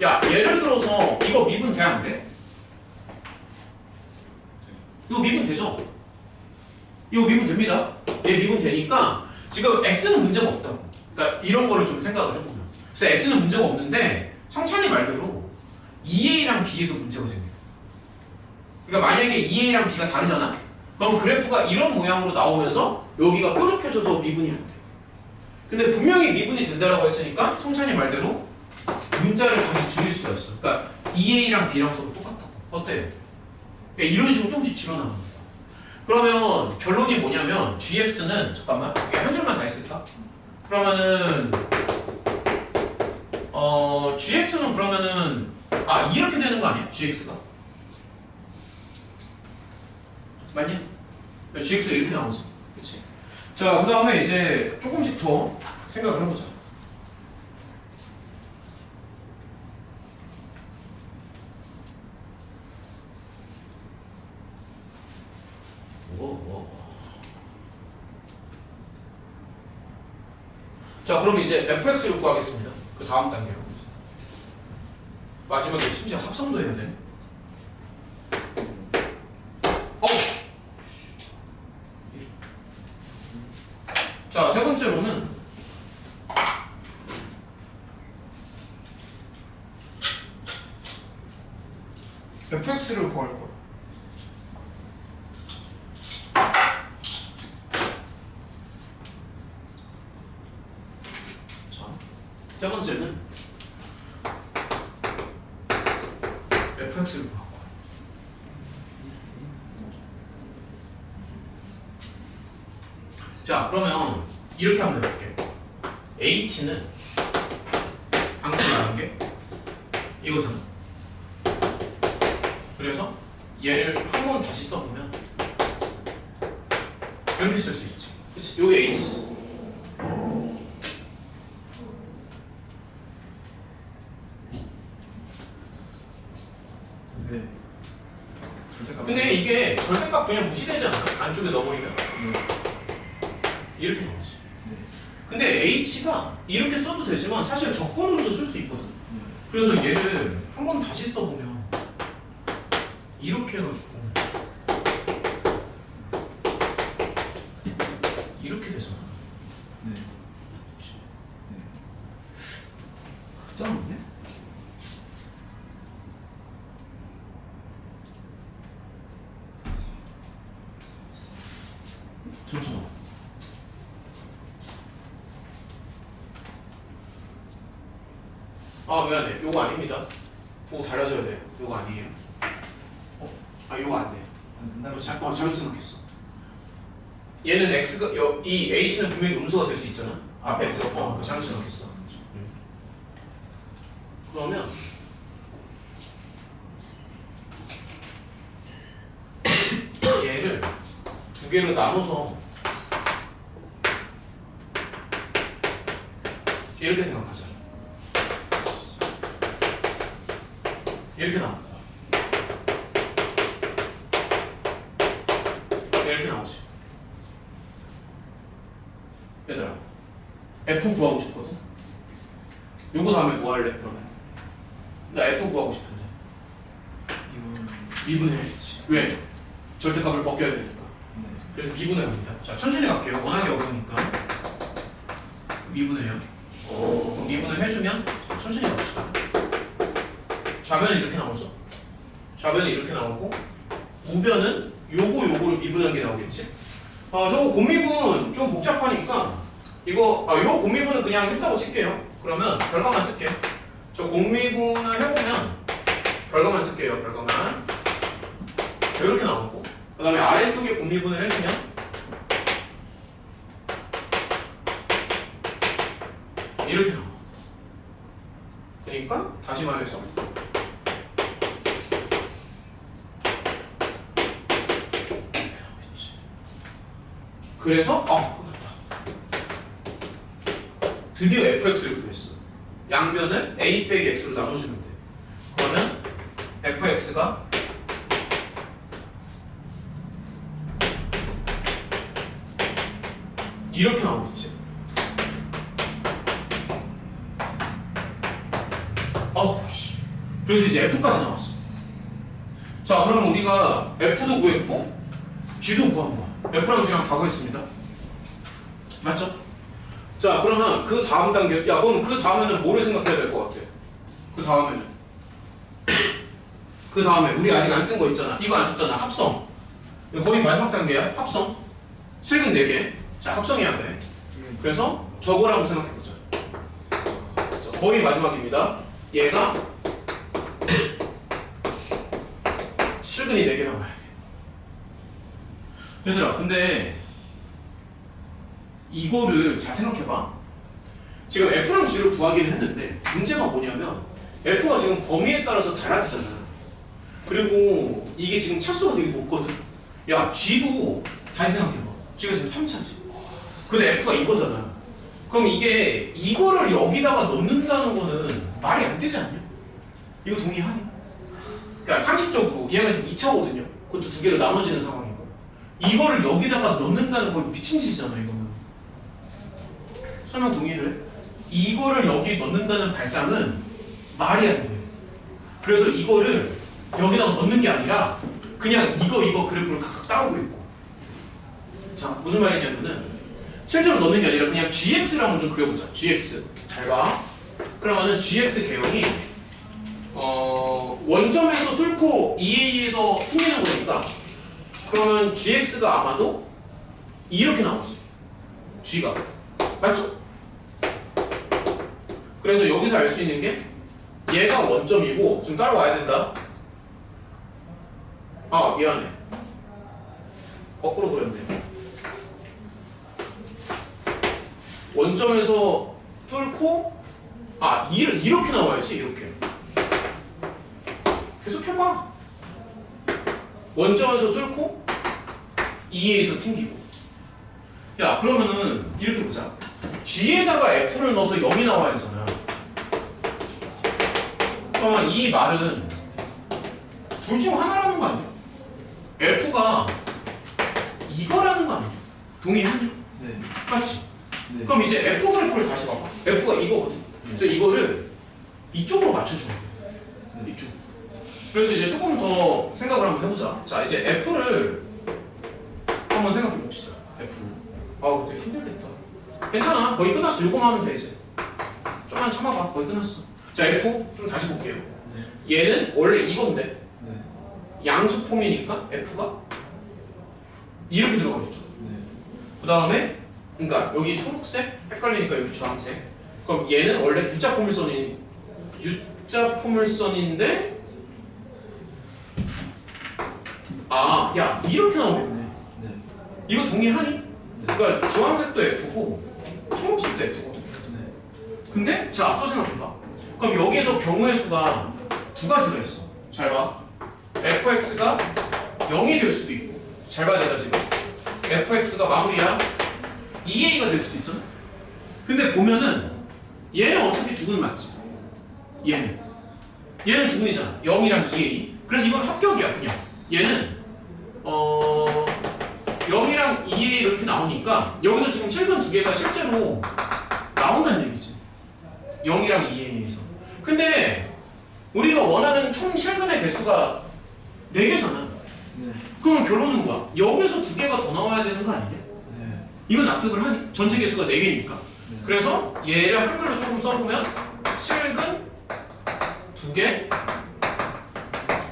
야 예를 들어서 이거 미분 돼 안 돼? 이거 미분 되죠? 이거 미분 됩니다. 얘 미분 되니까 지금 x는 문제가 없다고. 그러니까 이런 거를 좀 생각을 해보면 그래서 x는 문제가 없는데 성찬이 말대로 2a랑 b에서 문제가 생겨요. 그러니까 만약에 2a랑 b가 다르잖아? 그럼 그래프가 이런 모양으로 나오면서 여기가 뾰족해져서 미분이 안 돼. 근데 분명히 미분이 된다라고 했으니까 성찬이 말대로 문자를 다시 줄일 수가 있어. 그러니까 2a랑 b랑 써도 똑같다고. 어때요? 그러니까 이런 식으로 조금씩 줄여나가는 거야. 그러면 결론이 뭐냐면 gx는 잠깐만 이게 한 줄만 다 했을까? 그러면은 gx는 그러면은 이렇게 되는 거 아니야? gx가 맞냐? gx가 이렇게 나오지. 그치? 자, 그 다음에 이제 조금씩 더 생각을 해보자. 자, 그럼 이제 fx를 구하겠습니다. 그 다음 단계로. 마지막에 심지어 합성도 해야 돼. 자, 세 번째로는 fx를 구할 거야. 자, 세 번째는 fx를 구할 거야. 자, 그러면 이렇게 한번 해볼게. h는 방금 말한 게 이거잖아. 그래서 얘를 한 번 다시 써보면 이렇게 쓸 수 있지. 그치? 요게 h지. 네. 근데 이게 절대값 그냥 무시되지 않아? 안쪽에 넣어버리면 네. 이렇게 나오지. 네. 근데 h가 이렇게 써도 되지만 사실 적분으로도 쓸 수 있거든. 네. 그래서 얘를 한 번 다시 써보면 이렇게 해가지고 이렇게 되잖아. 네. 네. 그 다음에 잠시만. 아 미안해. 요거 아닙니다. 그거 달라져야 돼. 요거 아니에요. 요거 안 돼. 잘못 생각했어. 얘는 x가 이 h는 분명히 음수가 될 수 있잖아. 앞에 x가 잘못 생각했어. 그러면 얘를 두 개로 나눠서 이렇게 생각하자. 이렇게 나옵니다. 이렇게 나오지. 얘들아, F 구하고 싶거든? 요거 다음에 뭐 할래, 그러면? 나 F 구하고 싶은데. 미분해야겠지. 왜? 절대값을 벗겨야 되니까. 네. 그래서 미분해합니다. 자, 천천히 갈게요. 워낙에 어려우니까. 미분해요. 미분을 해주면 천천히 갑시다. 좌변은 이렇게 나오죠. 좌변은 이렇게 나오고 우변은 요거를 미분한 게 나오겠지. 저거 곱미분 좀 복잡하니까 이거 요 곱미분은 그냥 했다고 칠게요. 그러면 결과만 쓸게요. 저 곱미분을 해보면 결과만 쓸게요. 결과만 이렇게 나오고 그 다음에 아래쪽에 곱미분을 해주면 이렇게 나와. 그러니까 다시 말해서 그래서 끝났다. 드디어 fx를 구했어. 양변을 a 빼기 x로 나눠주면 돼. 그러면 fx가 이렇게 나오겠지. 그래서 이제 f까지 나왔어. 자, 그럼 우리가 f도 구했고 g도 구한 거야. f랑 g랑 다 구했습니다. 맞죠? 자, 그러면 그 다음 단계, 그럼 그 다음에는 뭐를 생각해야 될 것 같아? 그 다음에 우리 아직 안 쓴 거 있잖아. 이거 안 썼잖아. 합성. 이거 거의 마지막 단계야. 합성. 실근 4개. 자, 합성해야 돼. 그래서 저거라고 생각해보자. 자, 거의 마지막입니다. 얘가 실근이 4개 나와야 돼. 얘들아, 근데 이거를 잘 생각해봐. 지금 F랑 G를 구하기는 했는데 문제가 뭐냐면 F가 지금 범위에 따라서 달라지잖아. 그리고 이게 지금 차수가 되게 높거든. 야, G도 다시 생각해봐. G가 지금 3차지. 근데 F가 이거잖아. 그럼 이게 이거를 여기다가 넣는다는 거는 말이 안 되지 않냐? 이거 동의하니? 그러니까 상식적으로 얘가 지금 2차거든요. 그것도 두 개로 나눠지는 상황이고 이거를 여기다가 넣는다는 건 미친 짓이잖아. 이거는 설명 동의를 해? 이거를 여기 넣는다는 발상은 말이 안 돼. 그래서 이거를 여기다가 넣는 게 아니라 그냥 이거 그래프를 각각 따로 그리고. 자, 무슨 말이냐면은 실제로 넣는 게 아니라 그냥 gx를 한번 좀 그려보자. gx 잘 봐. 그러면은 gx 개형이 원점에서 뚫고 2a에서 튕기는 거니까 그러면 gx가 아마도 이렇게 나오지. g가 맞죠? 그래서 여기서 알 수 있는 게 얘가 원점이고 지금 따라와야 된다. 미안해. 거꾸로 그렸네. 원점에서 뚫고 이렇게 나와야지. 이렇게 계속 해봐. 원점에서 뚫고 2에서 튕기고. 야, 그러면은 이렇게 보자. G에다가 F를 넣어서 0이 나와야 되잖아. 그러면 이 말은 둘 중 하나라는 거 아니야? F가 이거라는 거 아니야? 동의하니? 네. 맞지? 네. 그럼 이제 F 그래프를 다시 봐봐. F가 이거거든. 그래서 이거를 이쪽으로 맞춰주면 돼. 이쪽. 그래서 이제 조금 더 생각을 한번 해보자. 자, 이제 F를 한번 생각해 봅시다. F를. 아우, 되게 힘들겠다. 괜찮아. 거의 끝났어. 요거만 하면 돼, 이제. 좀만 참아봐. 거의 끝났어. 자, F 좀 다시 볼게요. 얘는 원래 이건데 네. 양수 폼이니까 F가 이렇게 들어가겠죠. 네. 그 다음에 그러니까 여기 초록색 헷갈리니까 여기 주황색. 그럼 얘는 원래 U자 포물선인데 아, 야 이렇게 나오겠네. 네. 이거 동의하니? 그러니까 주황색도 F고 초록색도 F거든. 네. 근데 자 또 생각해봐. 그럼 여기에서 경우의 수가 두 가지가 있어. 잘 봐. fx가 0이 될 수도 있고 잘 봐야 된다 지금. fx가 마무리야 2a가 될 수도 있잖아. 근데 보면은 얘는 어차피 두근 맞지. 얘는 두근이잖아. 0이랑 2a. 그래서 이건 합격이야 그냥. 얘는 0이랑 2a 이렇게 나오니까 여기서 지금 실근 두 개가 실제로 나온다는 얘기지. 0이랑 2a에서. 근데 우리가 원하는 총 실근의 개수가 4개잖아. 네. 그러면 결론은 뭐야? 여기서 두 개가 더 나와야 되는 거 아니냐? 네. 이건 납득을 하니? 전체 개수가 4개니까. 네. 그래서 얘를 한글로 조금 써보면 실근 2개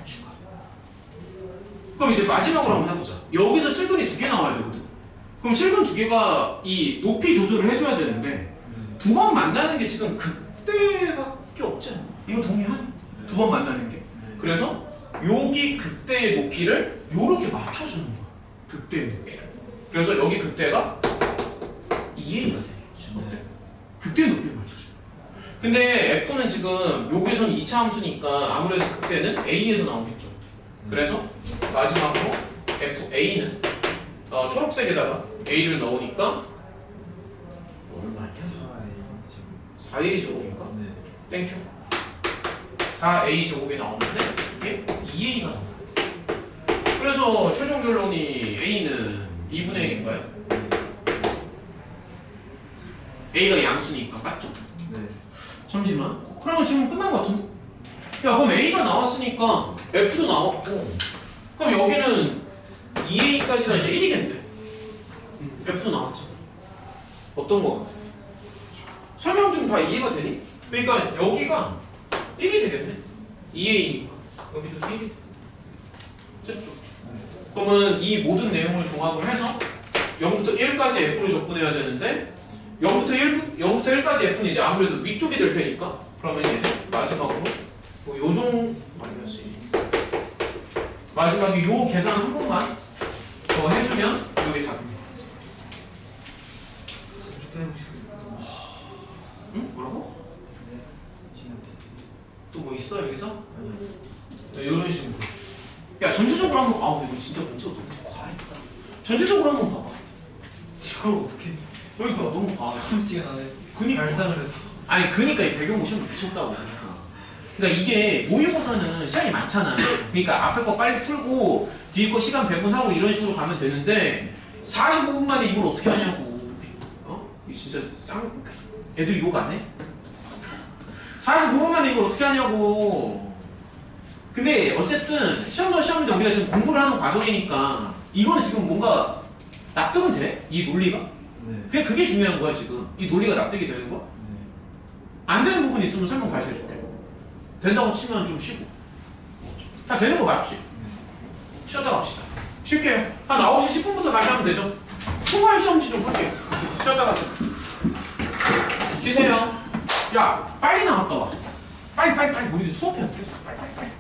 추가. 그럼 이제 마지막으로 한번 해보자. 여기서 실근이 2개 나와야 되거든. 그럼 실근 2개가 이 높이 조절을 해줘야 되는데 두 번 만나는 게 지금 그때밖에 없잖아. 이거 동의하니? 두 번 만나는 게. 그래서 여기 극대의 높이를 요렇게 맞춰주는 거야. 극대의 높이를. 그래서 여기 극대가 2a가 되겠죠. 극대의 높이를 맞춰주는 거야. 근데 f는 지금 여기서는 2차 함수니까 아무래도 극대는 a에서 나오겠죠. 그래서 마지막으로 fa는 초록색에다가 a를 넣으니까 얼마냐? 4a 제곱인가? 네. 땡큐. 4a 제곱이 나오는데 이게 2a가 나와요. 그래서 최종 결론이 a는 2분의 1인가요? a가 양수니까 맞죠? 네. 잠시만. 그러면 지금 끝난 것 같은데? 야 그럼 a가 나왔으니까 f도 나왔고 그럼 여기는 2a까지가 이제 1이겠네. f도 나왔죠. 어떤 거 같아? 설명 좀 다 이해가 되니? 그러니까 여기가 1이 되겠네. 2a니까 여기도 1이 됐죠? 그러면 이 모든 내용을 종합을 해서 0부터 1까지 f를 적분해야 되는데 0부터 1까지 f는 이제 아무래도 위쪽이 될 테니까 그러면 얘는 마지막으로 뭐 요정 마이너스 1 마지막에 요 계산 한 번만 더 해주면 여기 답입니다. 응? 뭐라고? 또 뭐 있어 여기서? 네, 이런 식으로. 야 전체적으로 한번 근데 이거 진짜 문제가 너무 과했다. 전체적으로 한번 봐봐. 이걸 어떻게 그러니까 너무 과해. 3시간 안에 그니까. 발상을 해서 아니 그니까 이 배경 시험 미쳤다고. 그러니까 이게 모의고사는 시간이 많잖아. 그러니까 앞에 거 빨리 풀고 뒤에 거 시간 배분하고 이런 식으로 가면 되는데 45분 만에 이걸 어떻게 하냐고. 이거 진짜 애들 욕 안 해? 45분 만에 이걸 어떻게 하냐고. 근데 어쨌든 시험도 시험인데 우리가 지금 공부를 하는 과정이니까 이거는 지금 뭔가 납득은 돼? 이 논리가? 네. 그게 중요한 거야 지금. 이 논리가 납득이 되는 거야? 네. 안 되는 부분 있으면 설명 다시 해줄게. 된다고 치면 좀 쉬고. 다 되는 거 맞지? 쉬었다 갑시다. 쉴게요. 한 9시 10분부터 다시 하면 되죠? 통과할 시험지 좀 볼게요. 쉬었다 가자. 쉬세요. 야, 빨리 나왔다 와. 빨리. 우리 수업해야 돼.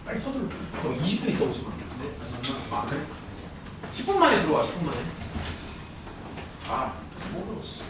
빨리 서둘러. 너 20분 있다 오지 마. 네. 아, 그래? 10분 만에 들어와, 10분 만에. 아, 뭐 그랬어.